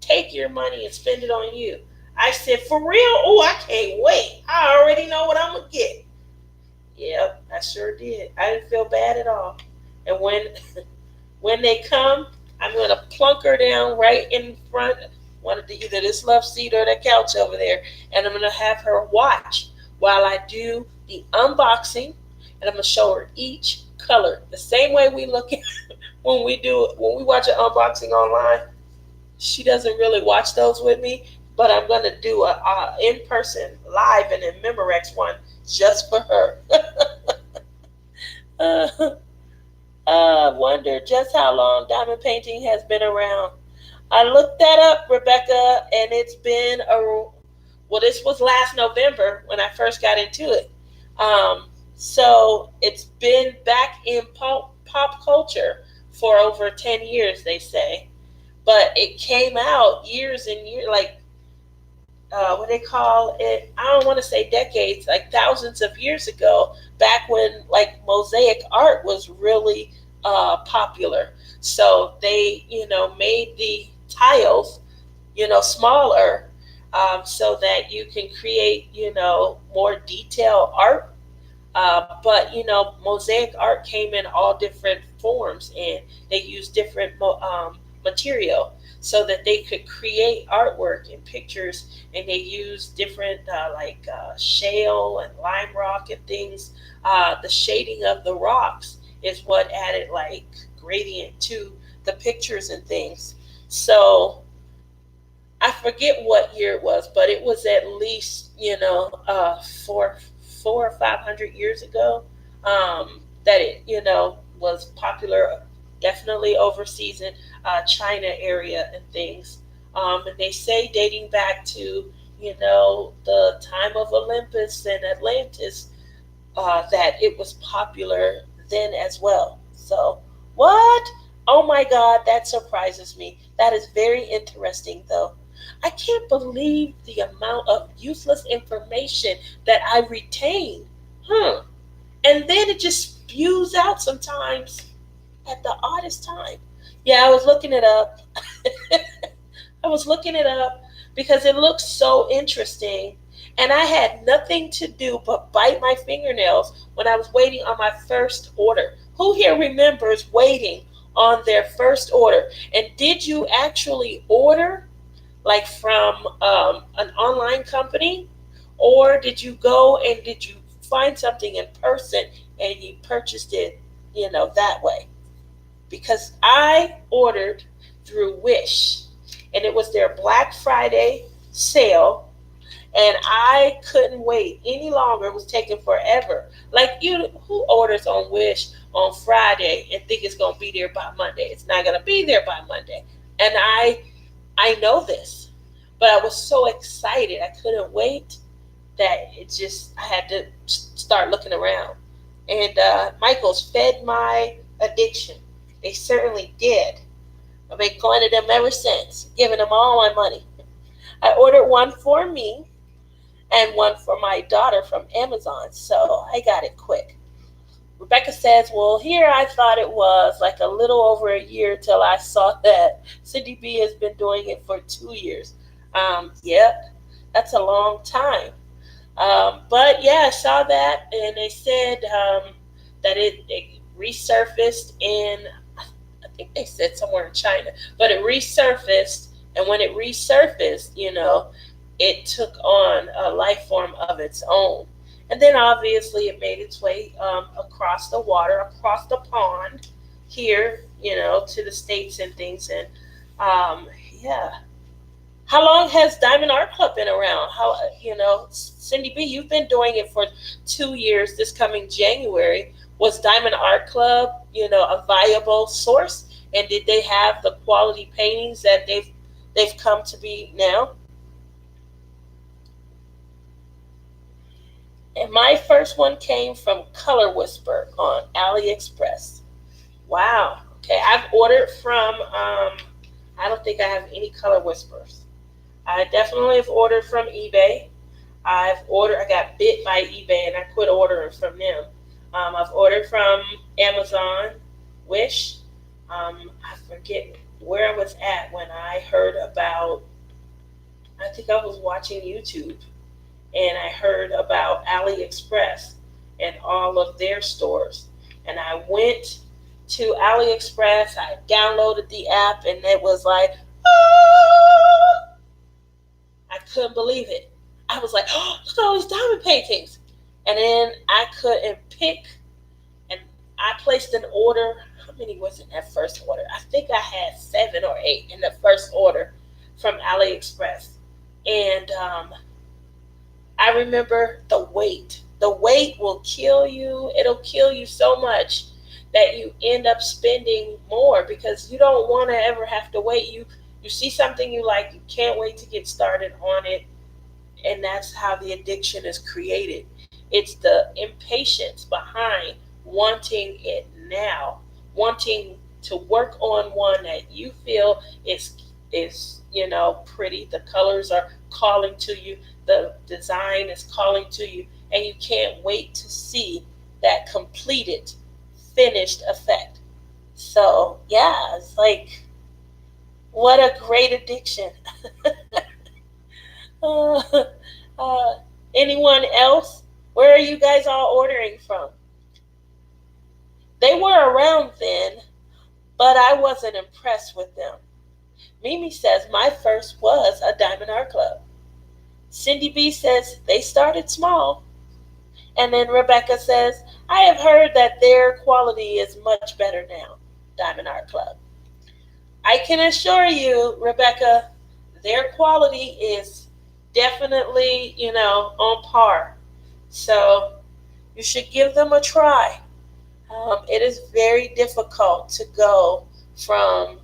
Take your money and spend it on you. I said, for real? Oh, I can't wait. I already know what I'm going to get. Yep, I sure did. I didn't feel bad at all. And when they come, I'm going to plunk her down right in front of either this love seat or the couch over there. And I'm going to have her watch while I do the unboxing. And I'm going to show her each color. The same way we look at when we watch an unboxing online. She doesn't really watch those with me, but I'm going to do a in-person live and in Memorex one just for her. I wonder just how long diamond painting has been around. I looked that up, Rebecca, and it's been well, this was last November when I first got into it. So it's been back in pop culture for over 10 years, they say. But it came out years and years, like what they call it, I don't want to say decades, like thousands of years ago, back when like mosaic art was really popular. So they, made the tiles, smaller, so that you can create, more detailed art. But mosaic art came in all different forms, and they used different material so that they could create artwork and pictures. And they used different shale and lime rock and things. The shading of the rocks is what added like gradient to the pictures and things. So I forget what year it was, but it was at least four or 500 years ago, that it was popular, definitely overseas in China area and things. And they say dating back to the time of Olympus and Atlantis, that it was popular then as well. So what? Oh my God, that surprises me. That is very interesting, though. I can't believe the amount of useless information that I retain. Huh. And then it just spews out sometimes at the oddest time. Yeah, I was looking it up. I was looking it up because it looks so interesting. And I had nothing to do but bite my fingernails when I was waiting on my first order. Who here remembers waiting on their first order? And did you actually order like from an online company? Or did you go and did you find something in person and you purchased it, that way? Because I ordered through Wish, and it was their Black Friday sale, and I couldn't wait any longer. It was taking forever. Like, who orders on Wish on Friday and think it's gonna be there by Monday? It's not gonna be there by Monday. And I know this, but I was so excited. I couldn't wait that I had to start looking around. And Michael's fed my addiction. They certainly did. I've been going to them ever since, giving them all my money. I ordered one for me and one for my daughter from Amazon, so I got it quick. Rebecca says, well, here I thought it was like a little over a year till I saw that Cindy B has been doing it for 2 years. Yep, that's a long time. But yeah, I saw that, and they said that it resurfaced in, I think they said somewhere in China, but it resurfaced, and when it resurfaced, it took on a life form of its own. And then obviously it made its way across the water, across the pond here, to the States and things. And yeah. How long has Diamond Art Club been around? Cindy B, you've been doing it for 2 years this coming January. Was Diamond Art Club, a viable source? And did they have the quality paintings that they've come to be now? And my first one came from Color Whisper on AliExpress. Wow. Okay, I've ordered from, I don't think I have any Color Whispers. I definitely have ordered from eBay. I got bit by eBay and I quit ordering from them. I've ordered from Amazon, Wish. I forget where I was at when I heard about, I think I was watching YouTube, and I heard about AliExpress and all of their stores. And I went to AliExpress, I downloaded the app, and it was like, ah! I couldn't believe it. I was like, oh, look at all these diamond paintings. And then I couldn't pick, and I placed an order. How many was in that first order? I think I had 7 or 8 in the first order from AliExpress. And I remember the wait. The wait will kill you. It'll kill you so much that you end up spending more because you don't want to ever have to wait. You see something you like, you can't wait to get started on it, and that's how the addiction is created. It's the impatience behind wanting it now, wanting to work on one that you feel is pretty. The colors are calling to you, the design is calling to you, and you can't wait to see that completed, finished effect. So yeah, it's like what a great addiction. uh, uh, Anyone else? Where are you guys all ordering from? They were around then, but I wasn't impressed with them. Mimi says my first was a Diamond Art Club. Cindy B says they started small. And then Rebecca says, I have heard that their quality is much better now, Diamond Art Club. I can assure you, Rebecca, their quality is definitely, on par. So you should give them a try. It is very difficult to go from,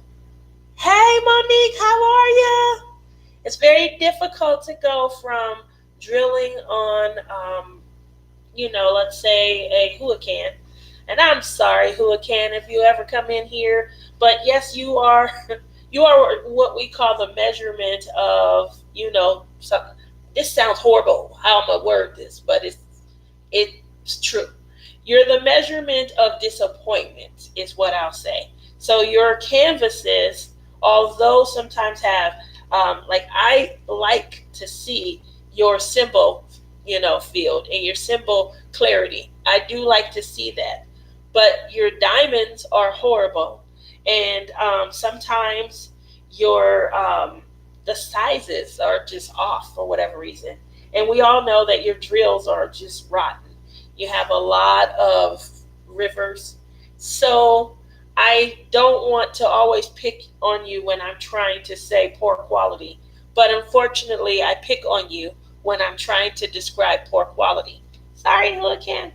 hey, Monique, how are you? It's very difficult to go from drilling on, let's say a hurricane. And I'm sorry, hurricane, if you ever come in here, but yes, you are, you are what we call the measurement of, some, this sounds horrible how I'm gonna word this, but it's true. You're the measurement of disappointment, is what I'll say. So your canvases, although sometimes have, like I like to see your symbol, field and your symbol clarity. I do like to see that. But your diamonds are horrible, and sometimes your the sizes are just off for whatever reason. And we all know that your drills are just rotten. You have a lot of rivers. So I don't want to always pick on you when I'm trying to say poor quality. But unfortunately, I pick on you when I'm trying to describe poor quality. Sorry, Hurricane.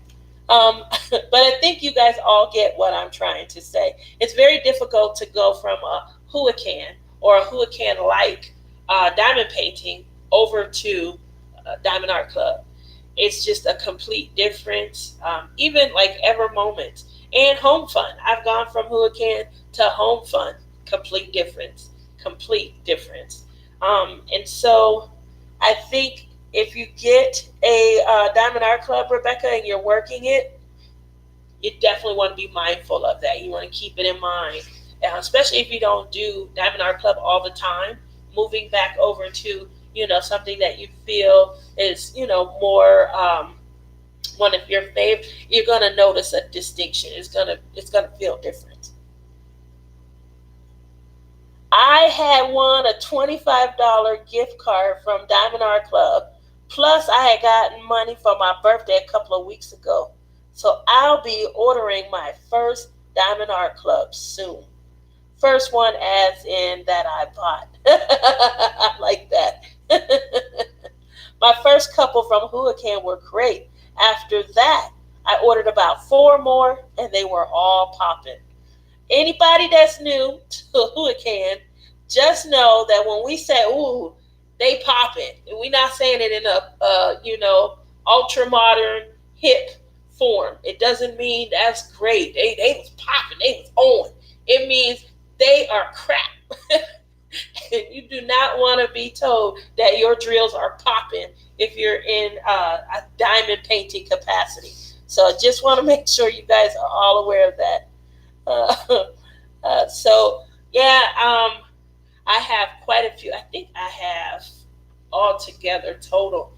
But I think you guys all get what I'm trying to say. It's very difficult to go from a hurricane or a hurricane like diamond painting over to Diamond Art Club. It's just a complete difference. Even like Ever Moment and Home Fun. I've gone from Hurricane to Home Fun. Complete difference. Complete difference. And so I think if you get a Diamond Art Club, Rebecca, and you're working it, you definitely want to be mindful of that. You want to keep it in mind, especially if you don't do Diamond Art Club all the time. Moving back over to something that you feel is more one of your favorite, you're gonna notice a distinction. It's gonna feel different. I had won a $25 gift card from Diamond Art Club. Plus, I had gotten money for my birthday a couple of weeks ago. So I'll be ordering my first Diamond Art Club soon. First one as in that I bought. I like that. My first couple from Hurricane were great. After that, I ordered about four more and they were all popping. Anybody that's new to Hurricane, just know that when we say, ooh, they popping, we're not saying it in a, ultra modern, hip form. It doesn't mean that's great. They was popping, they was on. It means they are crap. You do not want to be told that your drills are popping if you're in a diamond painting capacity. So I just want to make sure you guys are all aware of that. So yeah, I have quite a few. I think I have altogether total.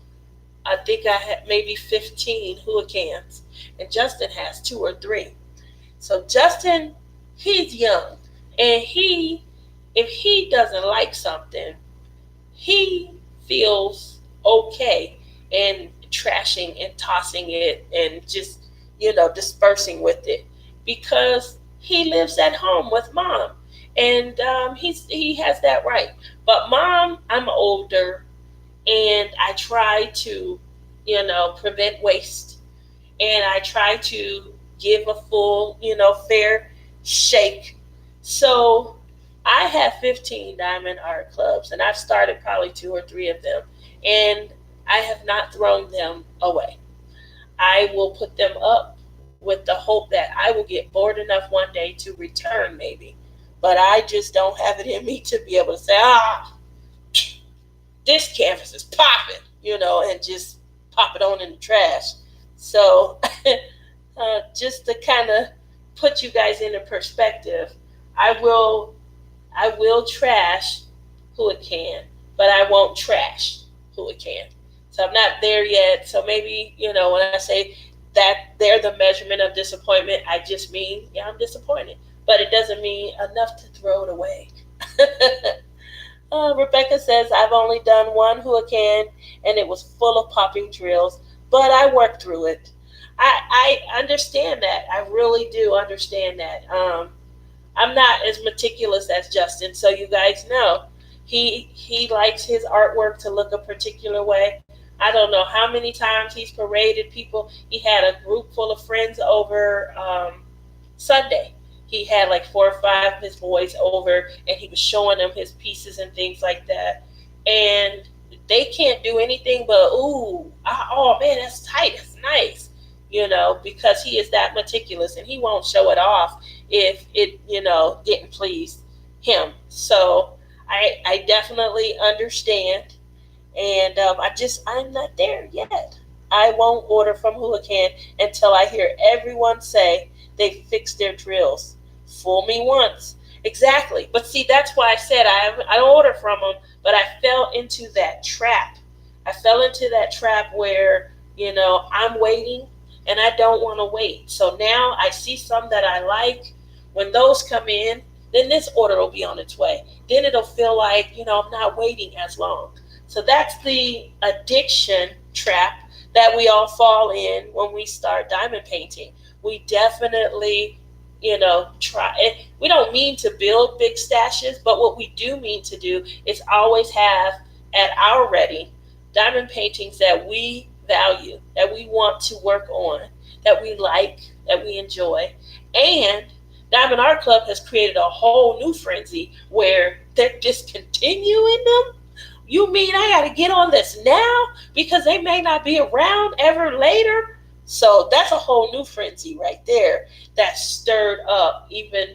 I think I had maybe 15 hurricanes, and Justin has two or three. So Justin, he's young, and if he doesn't like something, he feels okay in trashing and tossing it and just dispersing with it because he lives at home with mom, and he has that right. But mom, I'm older, and I try to prevent waste, and I try to give a full fair shake. So I have 15 Diamond Art Clubs, and I've started probably two or three of them, and I have not thrown them away. I will put them up with the hope that I will get bored enough one day to return, maybe. But I just don't have it in me to be able to say, this canvas is popping, and just pop it on in the trash. So, just to kind of put you guys into perspective, I will I will trash who it can, but I won't trash who it can. So I'm not there yet. So maybe, when I say that they're the measurement of disappointment, I just mean, yeah, I'm disappointed. But it doesn't mean enough to throw it away. Rebecca says, I've only done one Huracan and it was full of popping drills, but I worked through it. I understand that. I really do understand that. I'm not as meticulous as Justin, so you guys know he likes his artwork to look a particular way. I don't know how many times he's paraded people. He had a group full of friends over Sunday. He had like four or five of his boys over, and he was showing them his pieces and things like that. And they can't do anything but oh man, that's tight, that's nice, because he is that meticulous, and he won't show it off if it didn't please him. So I definitely understand, and I'm not there yet. I won't order from Huracan until I hear everyone say they fixed their drills. Fool me once. Exactly. But see, that's why I said I don't order from them, but I fell into that trap. I fell into that trap where, I'm waiting and I don't want to wait. So now I see some that I like. When those come in, then this order will be on its way. Then it'll feel like, I'm not waiting as long. So that's the addiction trap that we all fall in when we start diamond painting. We definitely, try it. We don't mean to build big stashes, but what we do mean to do is always have at our ready diamond paintings that we value, that we want to work on, that we like, that we enjoy. And Diamond Art Club has created a whole new frenzy where they're discontinuing them. You mean I got to get on this now because they may not be around ever later? So that's a whole new frenzy right there that stirred up even,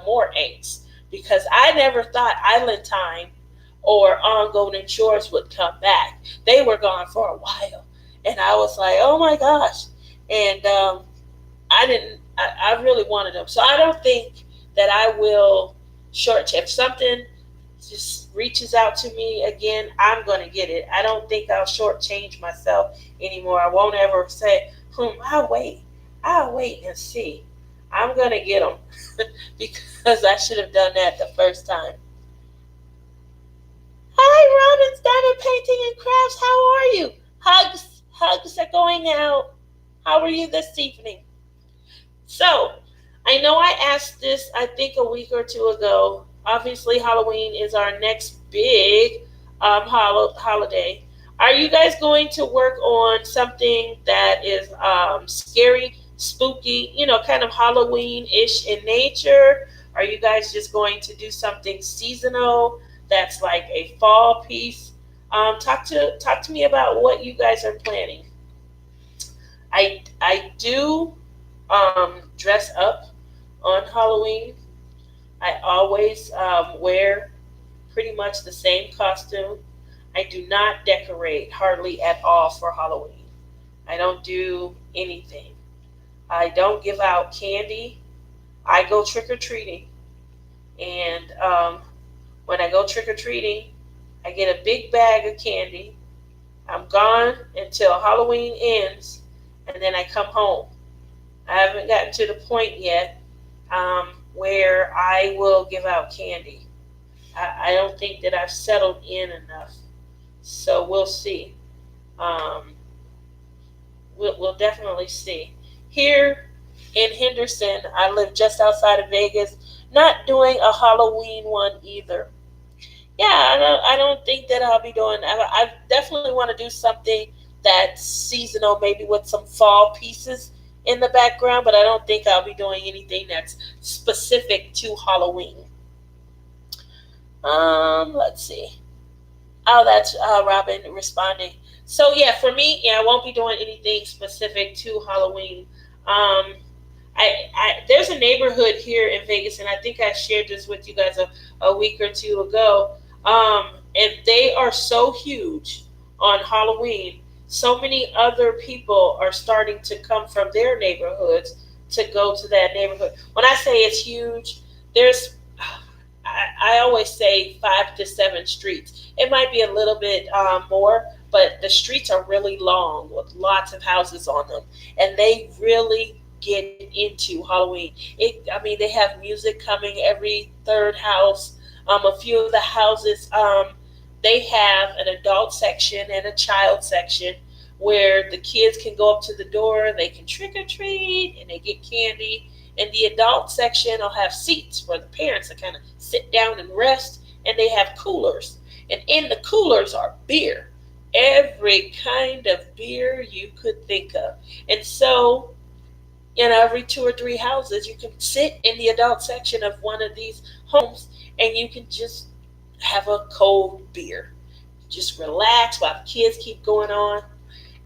more angst, because I never thought Island Time or On Golden Shores would come back. They were gone for a while. And I was like, oh my gosh. And I really wanted them. So I don't think that I will if something just reaches out to me again, I'm going to get it. I don't think I'll shortchange myself anymore. I won't ever say, I'll wait and see. I'm going to get them because I should have done that the first time. Hi, Robin's Diamond Painting and Crafts. How are you? Hugs are going out. How are you this evening? So, I know I asked this, I think, a week or two ago. Obviously, Halloween is our next big holiday. Are you guys going to work on something that is scary, spooky, kind of Halloween-ish in nature? Are you guys just going to do something seasonal that's like a fall piece? Talk to me about what you guys are planning. I do dress up on Halloween. I always wear pretty much the same costume. I do not decorate hardly at all for Halloween. I don't do anything. I don't give out candy. I go trick or treating. And when I go trick or treating, I get a big bag of candy. I'm gone until Halloween ends, and then I come home. I haven't gotten to the point yet where I will give out candy. I don't think that I've settled in enough. So we'll see. We'll definitely see. Here in Henderson, I live just outside of Vegas, not doing a Halloween one either. Yeah, I don't think that I'll be doing. I definitely want to do something that's seasonal, maybe with some fall pieces in the background, but I don't think I'll be doing anything that's specific to Halloween. Let's see. Oh, that's Robin responding. So yeah, for me, yeah, I won't be doing anything specific to Halloween. Um, there's a neighborhood here in Vegas, and I think I shared this with you guys a week or two ago. And they are so huge on Halloween. So many other people are starting to come from their neighborhoods to go to that neighborhood. When I say it's huge, there's I always say 5 to 7 streets. It might be a little bit more, but the streets are really long with lots of houses on them, and they really get into Halloween. I mean, they have music coming every third house. A few of the houses, they have an adult section and a child section where the kids can go up to the door, they can trick or treat, and they get candy. And the adult section will have seats where the parents will kind of sit down and rest, and they have coolers. And in the coolers are beer, every kind of beer you could think of. And so, every 2 or 3 houses, you can sit in the adult section of one of these homes and you can just have a cold beer. Just relax while the kids keep going on.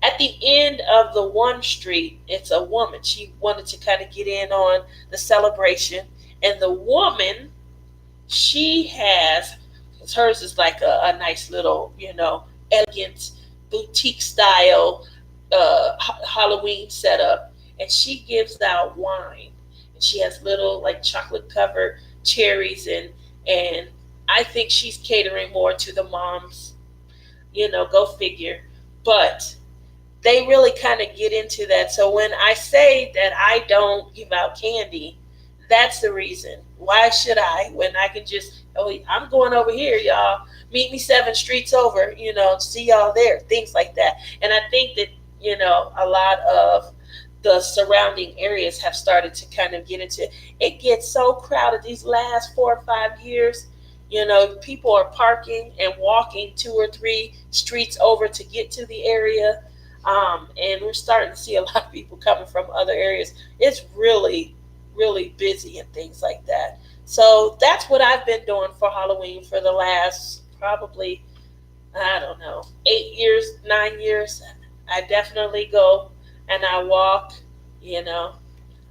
At the end of the one street, it's a woman. She wanted to kind of get in on the celebration. And the woman, she has, hers is like a nice little, elegant boutique style Halloween setup. And she gives out wine. And she has little like chocolate covered cherries, and I think she's catering more to the moms, go figure. But they really kind of get into that. So when I say that I don't give out candy, that's the reason. Why should I when I can just, oh, I'm going over here, y'all. Meet me 7 streets over, see y'all there, things like that. And I think that, a lot of the surrounding areas have started to kind of get into it. It gets so crowded these last 4 or 5 years. People are parking and walking 2 or 3 streets over to get to the area, and we're starting to see a lot of people coming from other areas. It's really, really busy and things like that. So that's what I've been doing for Halloween for the last probably, I don't know, 8 years, 9 years. I definitely go and I walk, you know.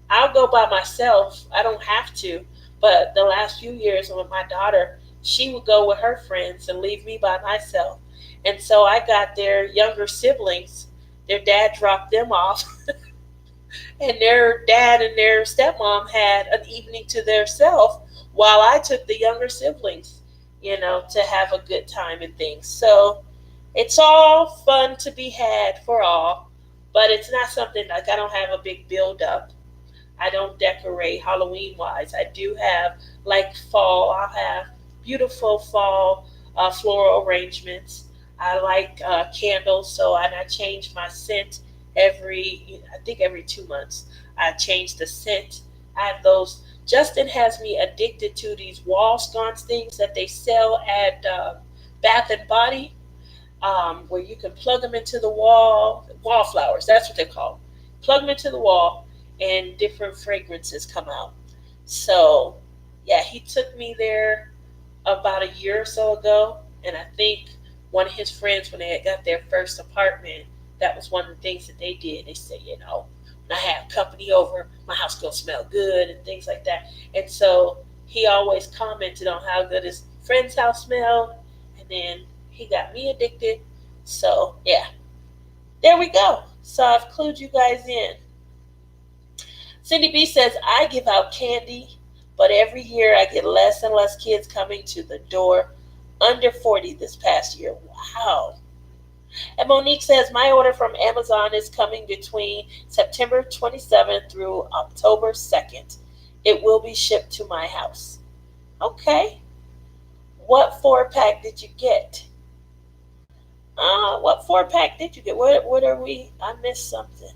I'll go by myself. I don't have to. But the last few years with my daughter, she would go with her friends and leave me by myself. And so I got their younger siblings. Their dad dropped them off, and their dad and their stepmom had an evening to themselves while I took the younger siblings, to have a good time and things. So it's all fun to be had for all, but it's not something like I don't have a big build up. I don't decorate Halloween wise. I do have like fall. I'll have beautiful fall floral arrangements. I like candles, so I change my scent I think every 2 months. I change the scent. I have those. Justin has me addicted to these wall sconce things that they sell at Bath and Body, where you can plug them into the wallflowers. That's what they're called. Plug them into the wall, and different fragrances come out. So, yeah, he took me there about a year or so ago, and I think one of his friends, when they had got their first apartment, that was one of the things that they did. They said, when I have company over, my house gonna smell good and things like that. And so he always commented on how good his friend's house smelled, and then he got me addicted. So yeah, there we go. So I've clued you guys in. Cindy B says, I give out candy, but every year I get less and less kids coming to the door under 40 this past year. Wow. And Monique says, my order from Amazon is coming between September 27th through October 2nd. It will be shipped to my house. Okay. What 4-pack did you get? What 4-pack did you get? What are we? I missed something.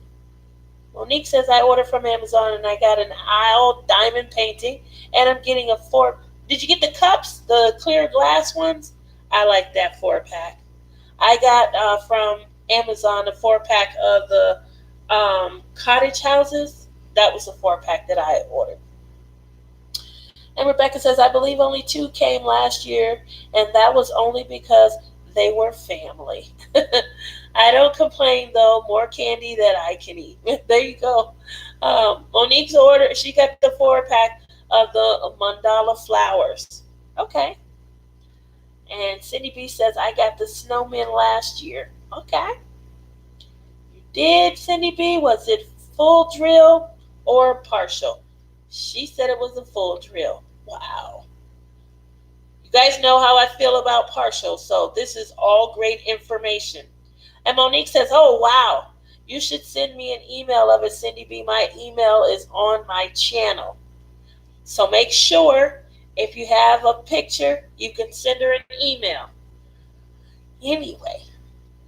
Monique says, I ordered from Amazon and I got an aisle diamond painting, and I'm getting a 4. Did you get the cups, the clear glass ones? I like that 4-pack. I got from Amazon a 4-pack of the cottage houses. That was a 4-pack that I ordered. And Rebecca says, I believe only 2 came last year, and that was only because they were family. I don't complain though. More candy that I can eat. There you go. Monique's order. She got the 4-pack of the mandala flowers. Okay. And Cindy B says, I got the snowman last year. Okay. You did, Cindy B? Was it full drill or partial? She said it was a full drill. Wow. You guys know how I feel about partial, so this is all great information. And Monique says, oh, wow. You should send me an email of it, Cindy B. My email is on my channel. So make sure if you have a picture, you can send her an email. Anyway,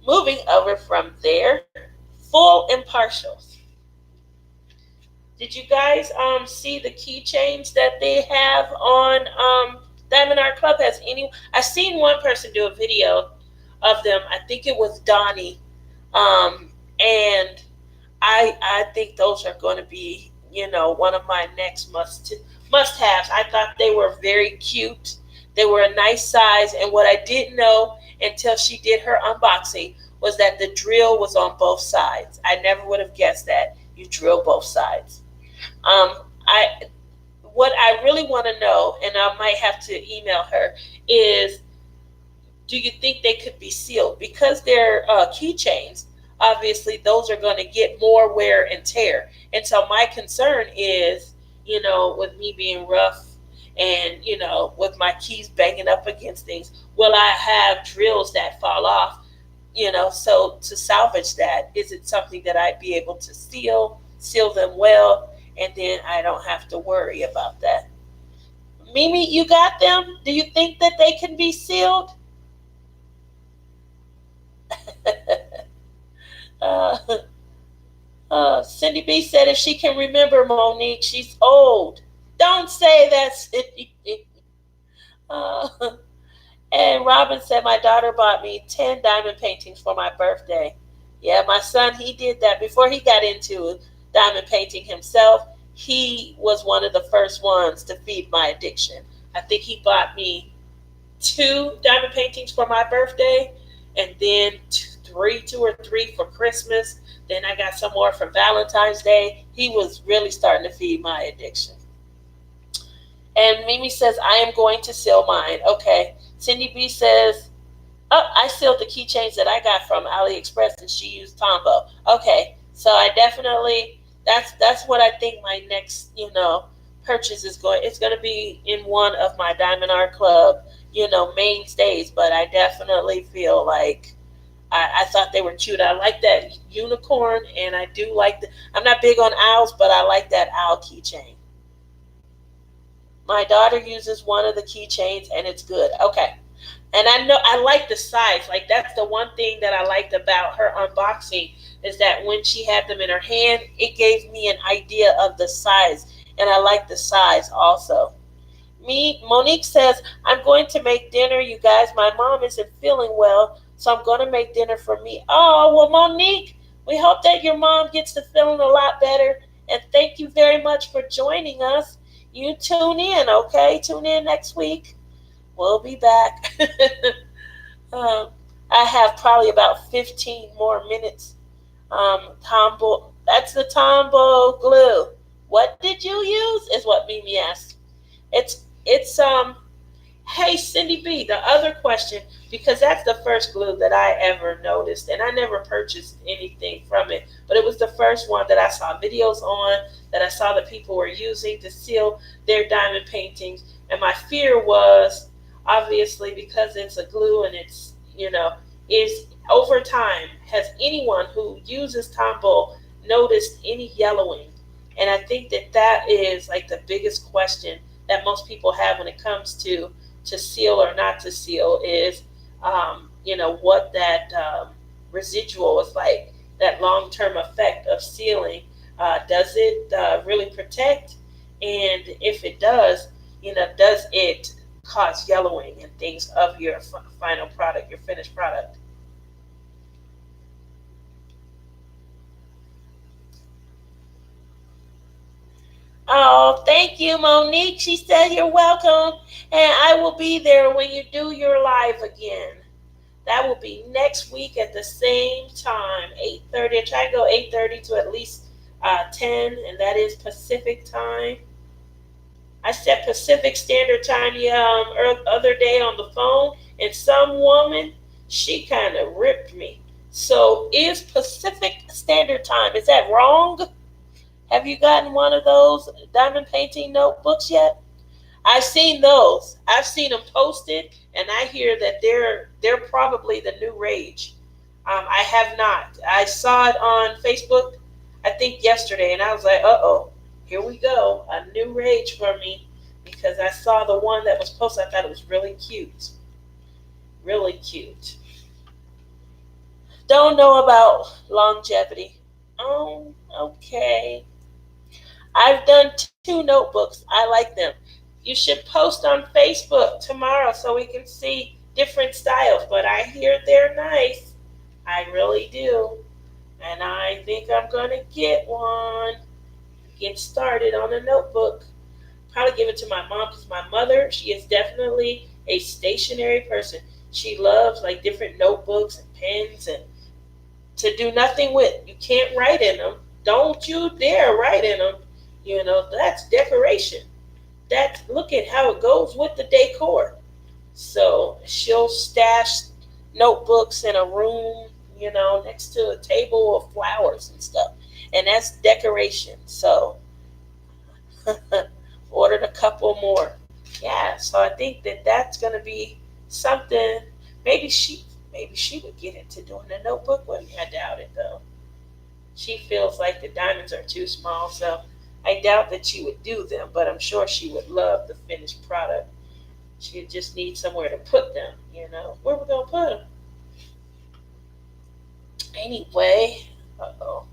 moving over from there, full and partials. Did you guys see the keychains that they have on Diamond Art Club? Has any? I've seen one person do a video of them. I think it was Donnie, and I think those are going to be one of my next must-haves. I thought they were very cute. They were a nice size, and what I didn't know until she did her unboxing was that the drill was on both sides. I never would have guessed that you drill both sides. I what I really want to know, and I might have to email her, is do you think they could be sealed? Because they're keychains, obviously those are going to get more wear and tear. And so my concern is, with me being rough and, with my keys banging up against things, will I have drills that fall off? So to salvage that, is it something that I'd be able to seal them well, and then I don't have to worry about that? Mimi, you got them? Do you think that they can be sealed? uh, Cindy B said if she can remember, Monique, she's old. Don't say that, Cindy B. Uh, and Robin said my daughter bought me 10 diamond paintings for my birthday. Yeah, my son, he did that before he got into diamond painting himself. He was one of the first ones to feed my addiction. I think he bought me 2 diamond paintings for my birthday, and then 2 or 3 for Christmas. Then I got some more for Valentine's Day. He was really starting to feed my addiction. And Mimi says, I am going to seal mine. Okay. Cindy B says, oh, I sealed the keychains that I got from AliExpress, and she used Tombow. Okay. So I definitely, that's what I think my next, purchase is going. It's going to be in one of my Diamond Art Club, mainstays. But I definitely feel like I thought they were cute. I like that unicorn, and I do like I'm not big on owls, but I like that owl keychain. My daughter uses one of the keychains, and it's good. Okay. And I know I like the size. Like, that's the one thing that I liked about her unboxing, is that when she had them in her hand, it gave me an idea of the size. And I like the size also. Monique says, I'm going to make dinner, you guys. My mom isn't feeling well, so I'm going to make dinner for me. Oh, well, Monique, we hope that your mom gets to feeling a lot better. And thank you very much for joining us. You tune in, okay? Tune in next week. We'll be back. I have probably about 15 more minutes. That's the Tombow glue. What did you use? Is what Mimi asked. It's hey, Cindy B, the other question, because that's the first glue that I ever noticed, and I never purchased anything from it, but it was the first one that I saw videos on, that I saw that people were using to seal their diamond paintings. And my fear was, obviously, because it's a glue and it's, is over time, has anyone who uses Tombow noticed any yellowing? And I think that is like the biggest question that most people have when it comes to seal or not to seal is, what that residual is like, that long-term effect of sealing. Does it really protect? And if it does, does it cause yellowing and things of your final product, your finished product? Oh, thank you, Monique. She said you're welcome, and I will be there when you do your live again. That will be next week at the same time, 8:30. I try to go 8:30 to at least 10, and that is Pacific time. I set Pacific Standard Time the other day on the phone, and some woman, she kind of ripped me. So is Pacific Standard Time, is that wrong? Have you gotten one of those diamond painting notebooks yet? I've seen those. I've seen them posted, and I hear that they're probably the new rage. I have not. I saw it on Facebook, I think yesterday, and I was like, uh oh, here we go, a new rage for me, because I saw the one that was posted. I thought it was really cute, really cute. Don't know about longevity. Oh, okay. I've done two notebooks. I like them. You should post on Facebook tomorrow so we can see different styles. But I hear they're nice. I really do. And I think I'm going to get one. Get started on a notebook. Probably give it to my mom because my mother, she is definitely a stationary person. She loves like different notebooks and pens and to do nothing with. You can't write in them. Don't you dare write in them. That's decoration. That look at how it goes with the decor. So she'll stash notebooks in a room, next to a table of flowers and stuff. And that's decoration. So ordered a couple more. Yeah, so I think that that's going to be something. Maybe she would get into doing a notebook with me. I doubt it though. She feels like the diamonds are too small, so I doubt that she would do them, but I'm sure she would love the finished product. She just needs somewhere to put them. Where we gonna put them? Anyway, uh-oh.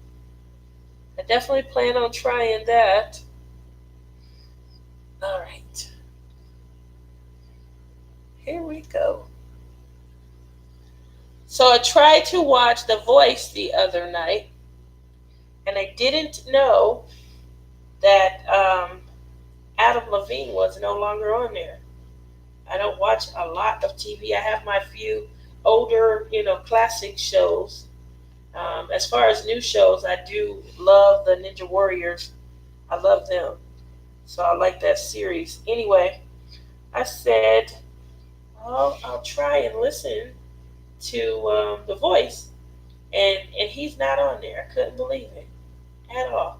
I definitely plan on trying that. All right, here we go. So I tried to watch The Voice the other night, and I didn't know that Adam Levine was no longer on there. I don't watch a lot of TV. I have my few older, classic shows. As far as new shows, I do love the Ninja Warriors. I love them. So I like that series. Anyway, I said, well, I'll try and listen to The Voice. And he's not on there. I couldn't believe it at all.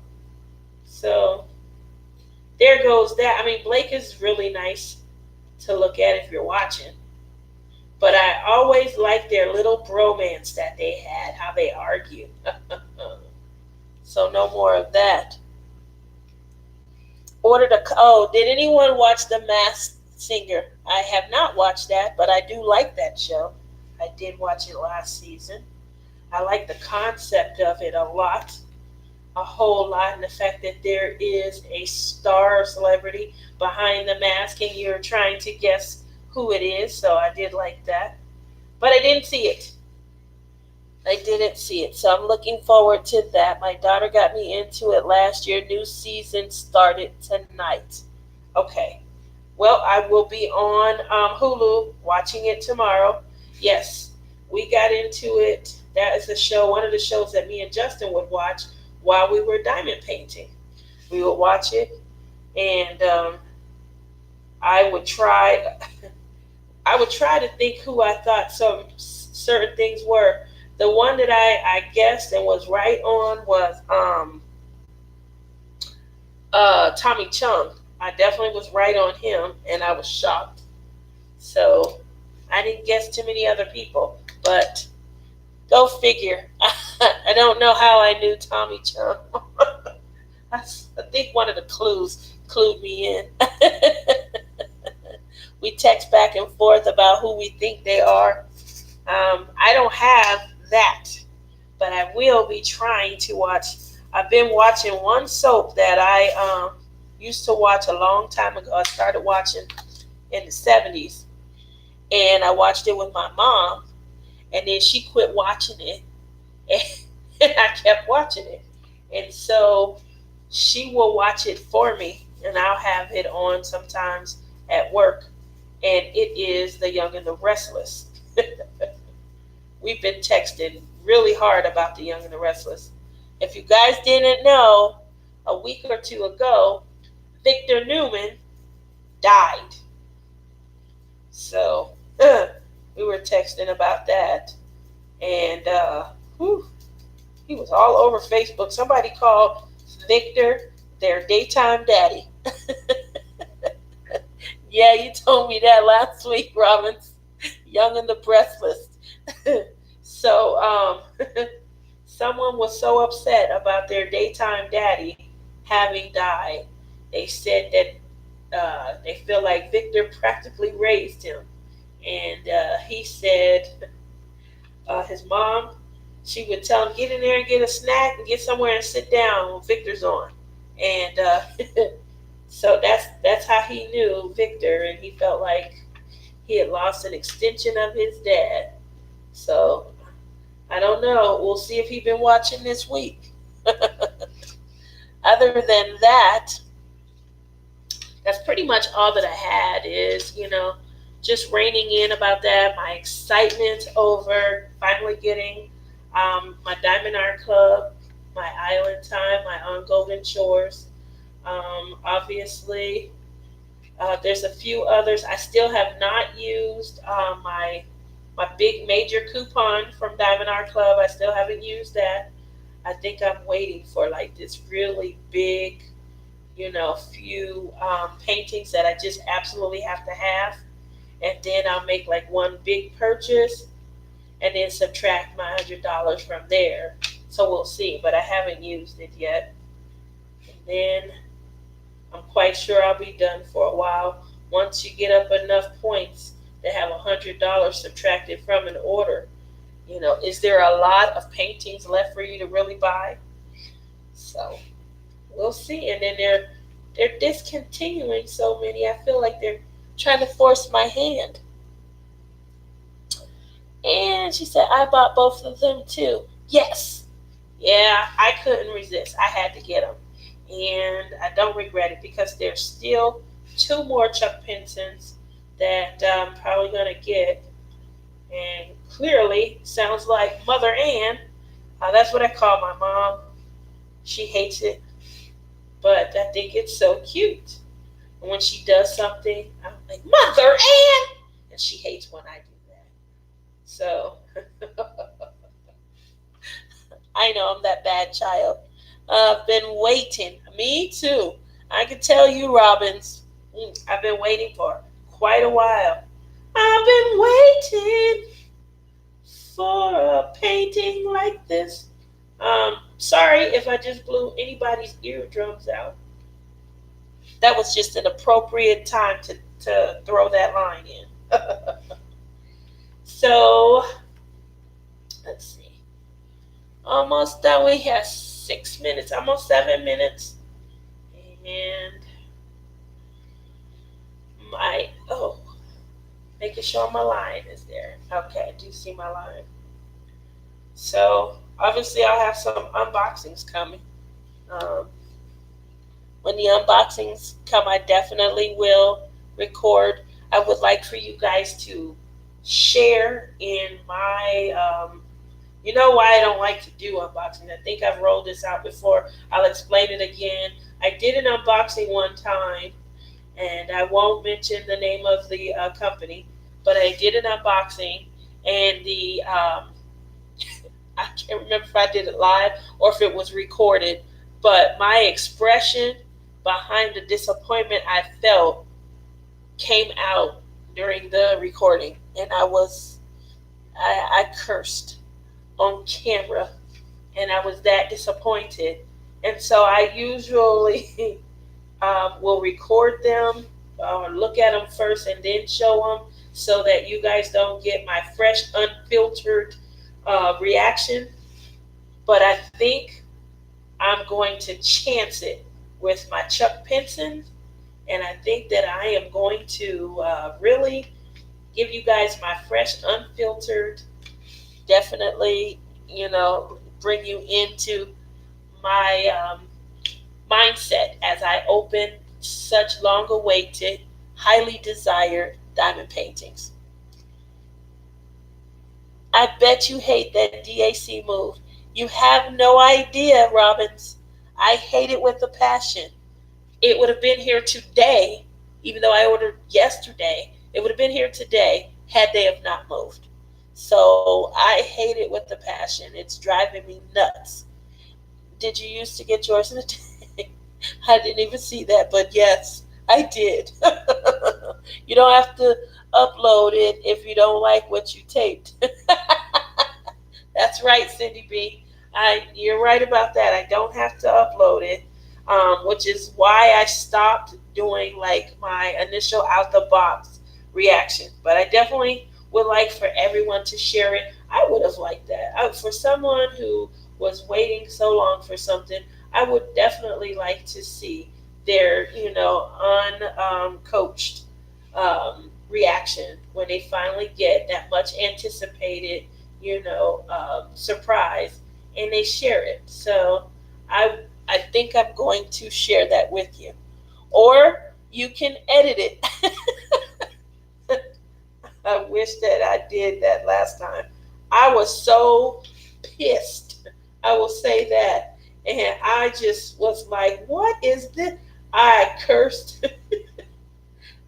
So there goes that. I mean, Blake is really nice to look at if you're watching. But I always liked their little bromance that they had, how they argue. So no more of that. Did anyone watch The Masked Singer? I have not watched that, but I do like that show. I did watch it last season. I like the concept of it a whole lot, and the fact that there is a star celebrity behind the mask and you're trying to guess who it is. So I did like that. But I didn't see it. I didn't see it. So I'm looking forward to that. My daughter got me into it last year. New season started tonight. Okay. Well, I will be on Hulu watching it tomorrow. Yes, we got into it. That is one of the shows that me and Justin would watch while we were diamond painting. We would watch it, and I would try. I would try to think who I thought some certain things were. The one that I guessed and was right on was Tommy Chung. I definitely was right on him, and I was shocked. So I didn't guess too many other people, but go figure. I don't know how I knew Tommy Chung. I think one of the clues clued me in. We text back and forth about who we think they are. I don't have that, but I will be trying to watch. I've been watching one soap that I used to watch a long time ago. I started watching in the 70s, and I watched it with my mom, and then she quit watching it, and I kept watching it. And so she will watch it for me, and I'll have it on sometimes at work, and it is The Young and the Restless. We've been texting really hard about The Young and the Restless. If you guys didn't know, a week or two ago, Victor Newman died. So we were texting about that, and whew, he was all over Facebook. Somebody called Victor their daytime daddy. Yeah, you told me that last week, Robbins. Young and the Breathless. So someone was so upset about their daytime daddy having died. They said that they feel like Victor practically raised him. And he said his mom, she would tell him, get in there and get a snack and get somewhere and sit down when Victor's on. And so that's how he knew Victor, and he felt like he had lost an extension of his dad. So I don't know. We'll see if he's been watching this week. Other than that, that's pretty much all that I had is, just reining in about that. My excitement over finally getting my Diamond Art Club, my Island Time, my On Golden Shores. Obviously, there's a few others. I still have not used my big major coupon from Diamond Art Club. I still haven't used that. I think I'm waiting for like this really big, few paintings that I just absolutely have to have. And then I'll make like one big purchase and then subtract my $100 from there. So we'll see, but I haven't used it yet. And then I'm quite sure I'll be done for a while. Once you get up enough points to have $100 subtracted from an order, is there a lot of paintings left for you to really buy? So we'll see. And then they're discontinuing so many. I feel like they're trying to force my hand. And she said, I bought both of them too. Yes. Yeah, I couldn't resist. I had to get them. And I don't regret it because there's still two more Chuck Pensons that I'm probably going to get. And clearly, sounds like Mother Ann. That's what I call my mom. She hates it. But I think it's so cute. And when she does something, I'm like, Mother Ann! And she hates when I do that. So, I know I'm that bad child. I've been waiting. Me too. I can tell you, Robbins, I've been waiting for quite a while. I've been waiting for a painting like this. Sorry if I just blew anybody's eardrums out. That was just an appropriate time to throw that line in. So, let's see. Almost done. We have 6 minutes, almost 7 minutes. And making sure my line is there. Okay, I do see my line. So obviously I'll have some unboxings coming. When the unboxings come, I definitely will record. I would like for you guys to share in my you know why I don't like to do unboxing. I think I've rolled this out before. I'll explain it again. I did an unboxing one time, and I won't mention the name of the company, but I did an unboxing, and the I can't remember if I did it live or if it was recorded, but my expression behind the disappointment I felt came out during the recording, and I cursed on camera, and I was that disappointed. And so I usually will record them or look at them first and then show them so that you guys don't get my fresh, unfiltered reaction. But I think I'm going to chance it with my Chuck Penson, and I think that I am going to really give you guys my fresh, unfiltered, definitely, bring you into my mindset as I open such long awaited, highly desired diamond paintings. I bet you hate that DAC move. You have no idea, Robbins. I hate it with a passion. It would have been here today, even though I ordered yesterday. It would have been here today had they have not moved. So I hate it with a passion. It's driving me nuts. Did you used to get yours in a day? I didn't even see that, but yes, I did. You don't have to upload it if you don't like what you taped. That's right, Cindy B. You're right about that. I don't have to upload it, which is why I stopped doing like my initial out the box reaction. But I definitely would like for everyone to share it. I would have liked that. For someone who was waiting so long for something, I would definitely like to see their, uncoached reaction when they finally get that much anticipated, surprise, and they share it. So I think I'm going to share that with you, or you can edit it. I wish that I did that last time. I was so pissed. I will say that. And I just was like, what is this? I cursed.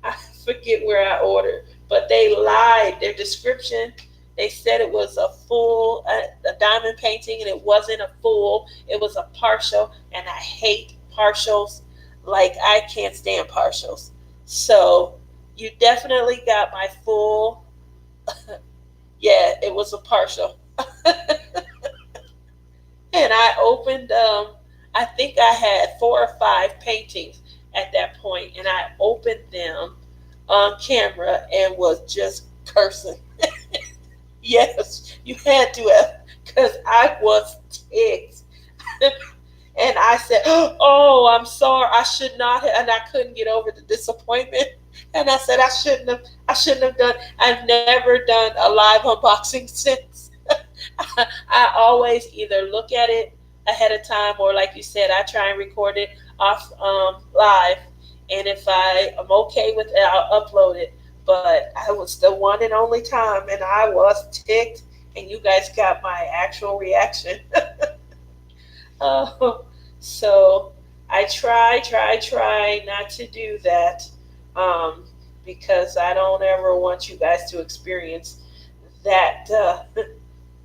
I forget where I ordered, but they lied. Their description, they said it was a full, a diamond painting, and it wasn't a full. It was a partial, and I hate partials. Like, I can't stand partials. So you definitely got my full. Yeah, it was a partial. And I opened, I think I had 4 or 5 paintings at that point, and I opened them on camera and was just cursing. Yes, you had to have, because I was ticked. And I said, "Oh, I'm sorry. I should not have," and I couldn't get over the disappointment. And I said, I shouldn't have done. I've never done a live unboxing since. I always either look at it ahead of time, or like you said, I try and record it off live. And if I am okay with it, I'll upload it. But I was the one and only time, and I was ticked. And you guys got my actual reaction. uh, so I try not to do that, um, because I don't ever want you guys to experience that.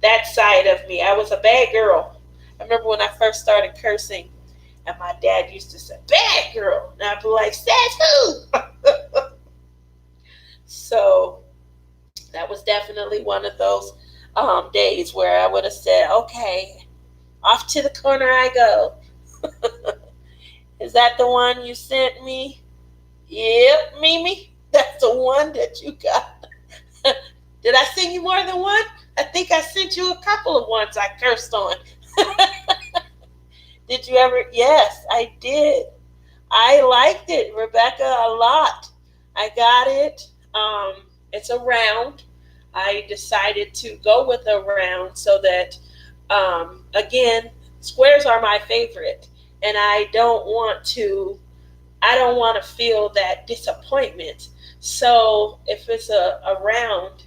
That side of me. I was a bad girl. I remember when I first started cursing, and my dad used to say, "Bad girl." And I'd be like, "Says who?" So that was definitely one of those days where I would have said, "Okay, off to the corner I go." Is that the one you sent me? Yep, Mimi. That's the one that you got. Did I send you more than one? I think I sent you a couple of ones I cursed on. Did you ever? Yes, I did. I liked it, Rebecca, a lot. I got it. It's a round. I decided to go with a round so that, again, squares are my favorite, and I don't want to feel that disappointment. So if it's a round,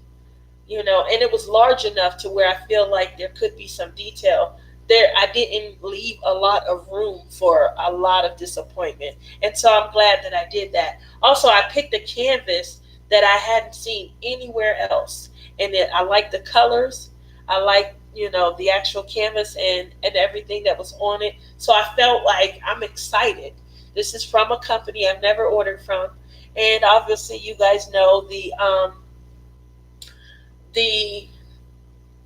and it was large enough to where I feel like there could be some detail there. I didn't leave a lot of room for a lot of disappointment, and so I'm glad that I did that. Also, I picked a canvas that I hadn't seen anywhere else, and I like the colors. I like, the actual canvas and everything that was on it. So I felt like I'm excited. This is from a company I've never ordered from, and obviously you guys know the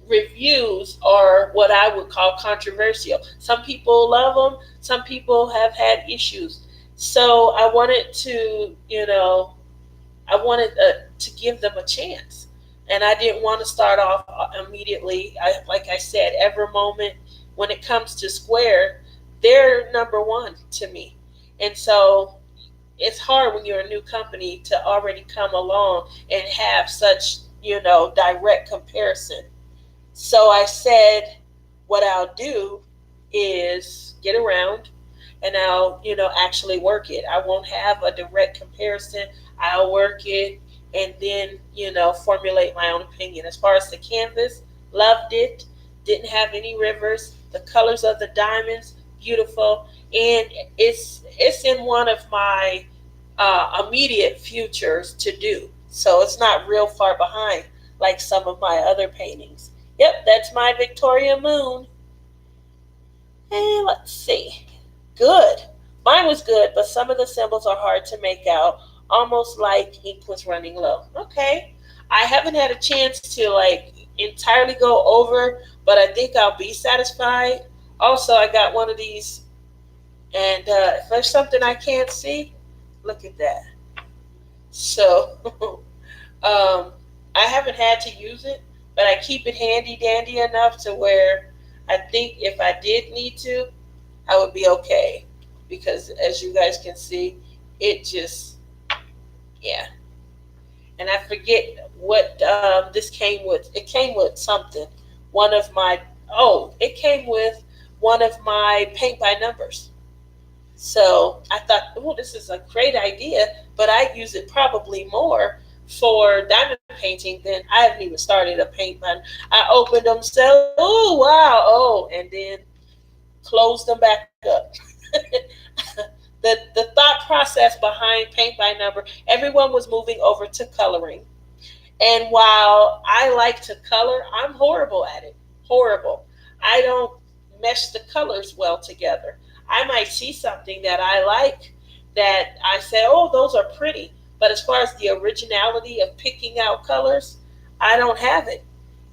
reviews are what I would call controversial. Some people love them, some people have had issues. So I wanted to, to give them a chance. And I didn't want to start off immediately. Like I said, every moment when it comes to Square, they're number one to me. And so it's hard when you're a new company to already come along and have such, direct comparison. So I said, what I'll do is get around, and I'll, actually work it. I won't have a direct comparison. I'll work it and then, formulate my own opinion. As far as the canvas, loved it. Didn't have any rivers. The colors of the diamonds, beautiful. And it's in one of my immediate futures to do. So it's not real far behind like some of my other paintings. Yep, that's my Victoria Moon. And let's see. Good. Mine was good, but some of the symbols are hard to make out, almost like ink was running low. Okay. I haven't had a chance to like entirely go over, but I think I'll be satisfied. Also, I got one of these, and if there's something I can't see, look at that. So, I haven't had to use it, but I keep it handy dandy enough to where I think if I did need to, I would be okay. Because as you guys can see, it just, yeah. And I forget what this came with. It came with something. One of my, it came with one of my paint by numbers. So I thought, oh, this is a great idea, but I use it probably more for diamond painting than I haven't even started a paint by. I opened them, said, oh wow, and then closed them back up. The thought process behind paint by number, everyone was moving over to coloring. And while I like to color, I'm horrible at it. Horrible. I don't mesh the colors well together. I might see something that I like that I say, oh, those are pretty. But as far as the originality of picking out colors, I don't have it.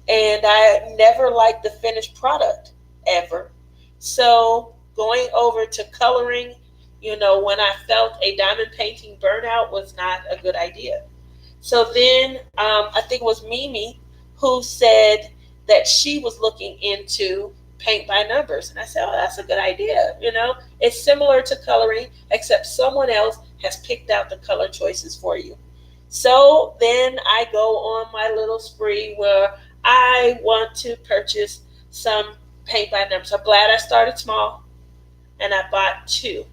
And I never liked the finished product ever. So going over to coloring, when I felt a diamond painting burnout was not a good idea. So then I think it was Mimi who said that she was looking into paint by numbers. And I said, oh, that's a good idea. It's similar to coloring, except someone else has picked out the color choices for you. So then I go on my little spree where I want to purchase some paint by numbers. I'm glad I started small and I bought two.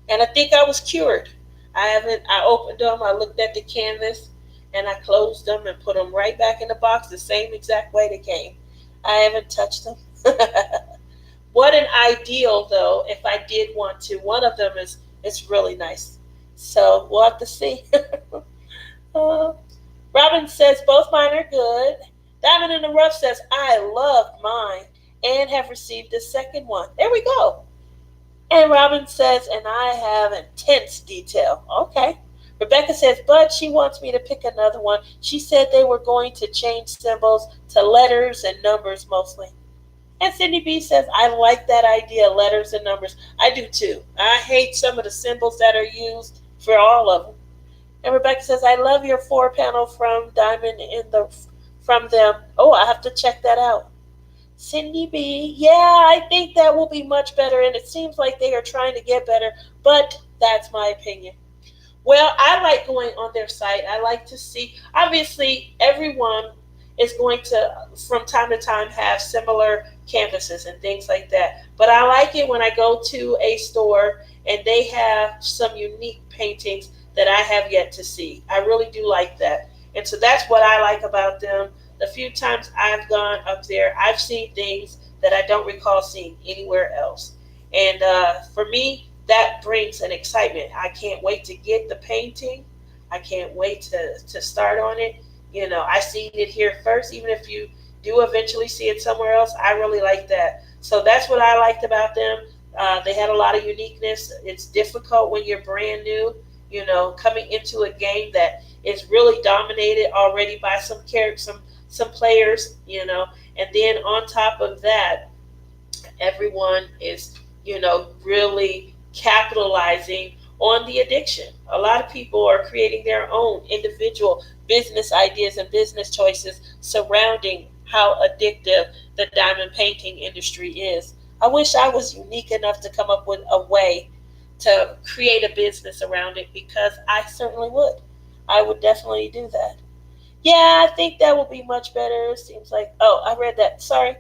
And I think I was cured. I opened them, I looked at the canvas, and I closed them and put them right back in the box the same exact way they came. I haven't touched them. What an ideal, though, if I did want to. One of them is it's really nice. So we'll have to see. uh, Robin says both mine are good. Diamond in the Rough says I loved mine and have received a second one. There we go. And Robin says, and I have intense detail. Okay. Rebecca says, but she wants me to pick another one. She said they were going to change symbols to letters and numbers mostly. And Cindy B says, I like that idea, letters and numbers. I do too. I hate some of the symbols that are used for all of them. And Rebecca says, I love your 4-panel from Diamond from them. Oh, I have to check that out. Cindy B, yeah, I think that will be much better, and it seems like they are trying to get better, but that's my opinion. Well, I like going on their site. I like to see, obviously, everyone is going to, from time to time, have similar canvases and things like that. But I like it when I go to a store and they have some unique paintings that I have yet to see. I really do like that. And so that's what I like about them. The few times I've gone up there, I've seen things that I don't recall seeing anywhere else. And for me, that brings an excitement. I can't wait to get the painting. I can't wait to start on it. I seen it here first. Even if you do eventually see it somewhere else, I really like that. So that's what I liked about them. They had a lot of uniqueness. It's difficult when you're brand new, coming into a game that is really dominated already by some players, and then on top of that, everyone is, really capitalizing on the addiction. A lot of people are creating their own individual business ideas and business choices surrounding how addictive the diamond painting industry is. I wish I was unique enough to come up with a way to create a business around it, because I certainly would. I would definitely do that. Yeah, I think that will be much better. It seems like, I read that. Sorry.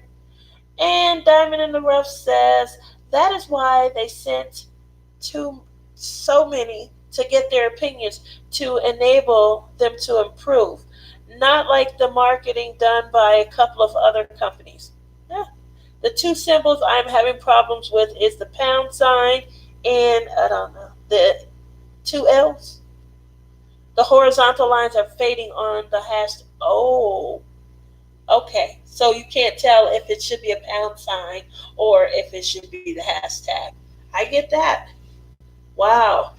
And Diamond in the Rough says, that is why they sent too so many to get their opinions to enable them to improve. Not like the marketing done by a couple of other companies. Yeah. The two symbols I'm having problems with is the pound sign and I don't know the two L's. The horizontal lines are fading on the hash. Oh, okay. So you can't tell if it should be a pound sign or if it should be the hashtag. I get that. Wow.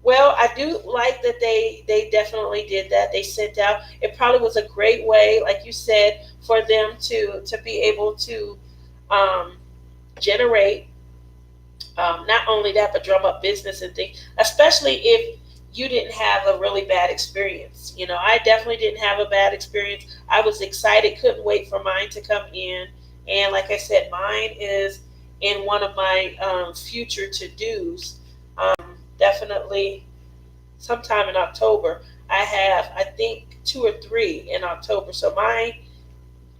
Well, I do like that they definitely did that. They sent out. It probably was a great way, like you said, for them to be able to um, generate not only that, but drum up business and things, especially if you didn't have a really bad experience. I definitely didn't have a bad experience. I was excited, couldn't wait for mine to come in. And like I said, mine is in one of my future to dos. Definitely sometime in October. I have, I think, two or three in October. So mine,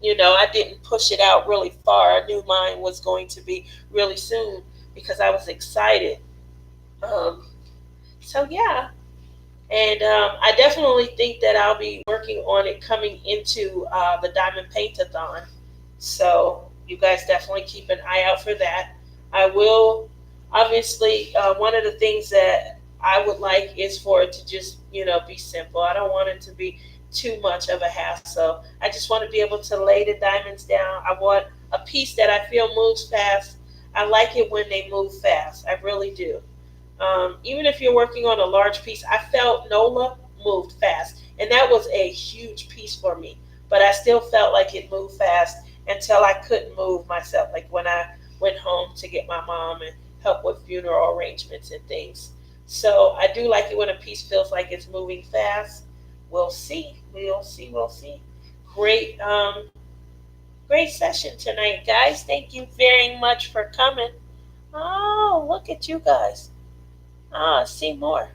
I didn't push it out really far. I knew mine was going to be really soon because I was excited. Um, so yeah, and I definitely think that I'll be working on it coming into the Diamond Paint-A-Thon. So you guys definitely keep an eye out for that. I will, obviously, one of the things that I would like is for it to just, be simple. I don't want it to be too much of a hassle. I just want to be able to lay the diamonds down. I want a piece that I feel moves fast. I like it when they move fast. I really do. Even if you're working on a large piece, I felt Nola moved fast, and that was a huge piece for me. But I still felt like it moved fast until I couldn't move myself, like when I went home to get my mom and help with funeral arrangements and things. So I do like it when a piece feels like it's moving fast. We'll see. We'll see. We'll see. Great, great session tonight, guys. Thank you very much for coming. Oh, look at you guys. See more.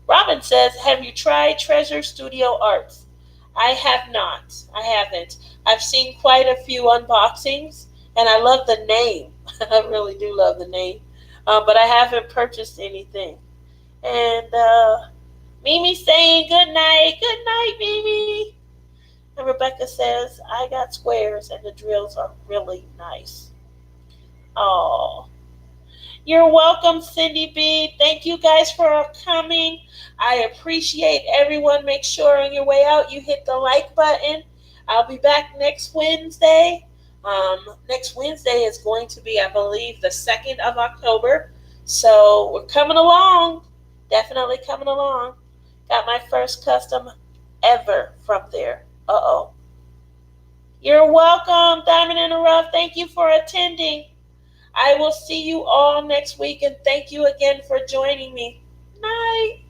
Robin says, have you tried Treasure Studio Arts? I have not. I haven't. I've seen quite a few unboxings, and I love the name. I really do love the name. But I haven't purchased anything. And Mimi saying good night. Good night, Mimi. And Rebecca says, I got squares, and the drills are really nice. Oh. You're welcome, Cindy B. Thank you guys for coming. I appreciate everyone. Make sure on your way out you hit the like button. I'll be back next Wednesday. Next Wednesday is going to be, I believe, the 2nd of October. So we're coming along. Definitely coming along. Got my first custom ever from there. Uh-oh. You're welcome, Diamond in the Rough. Thank you for attending. I will see you all next week, and thank you again for joining me. Night.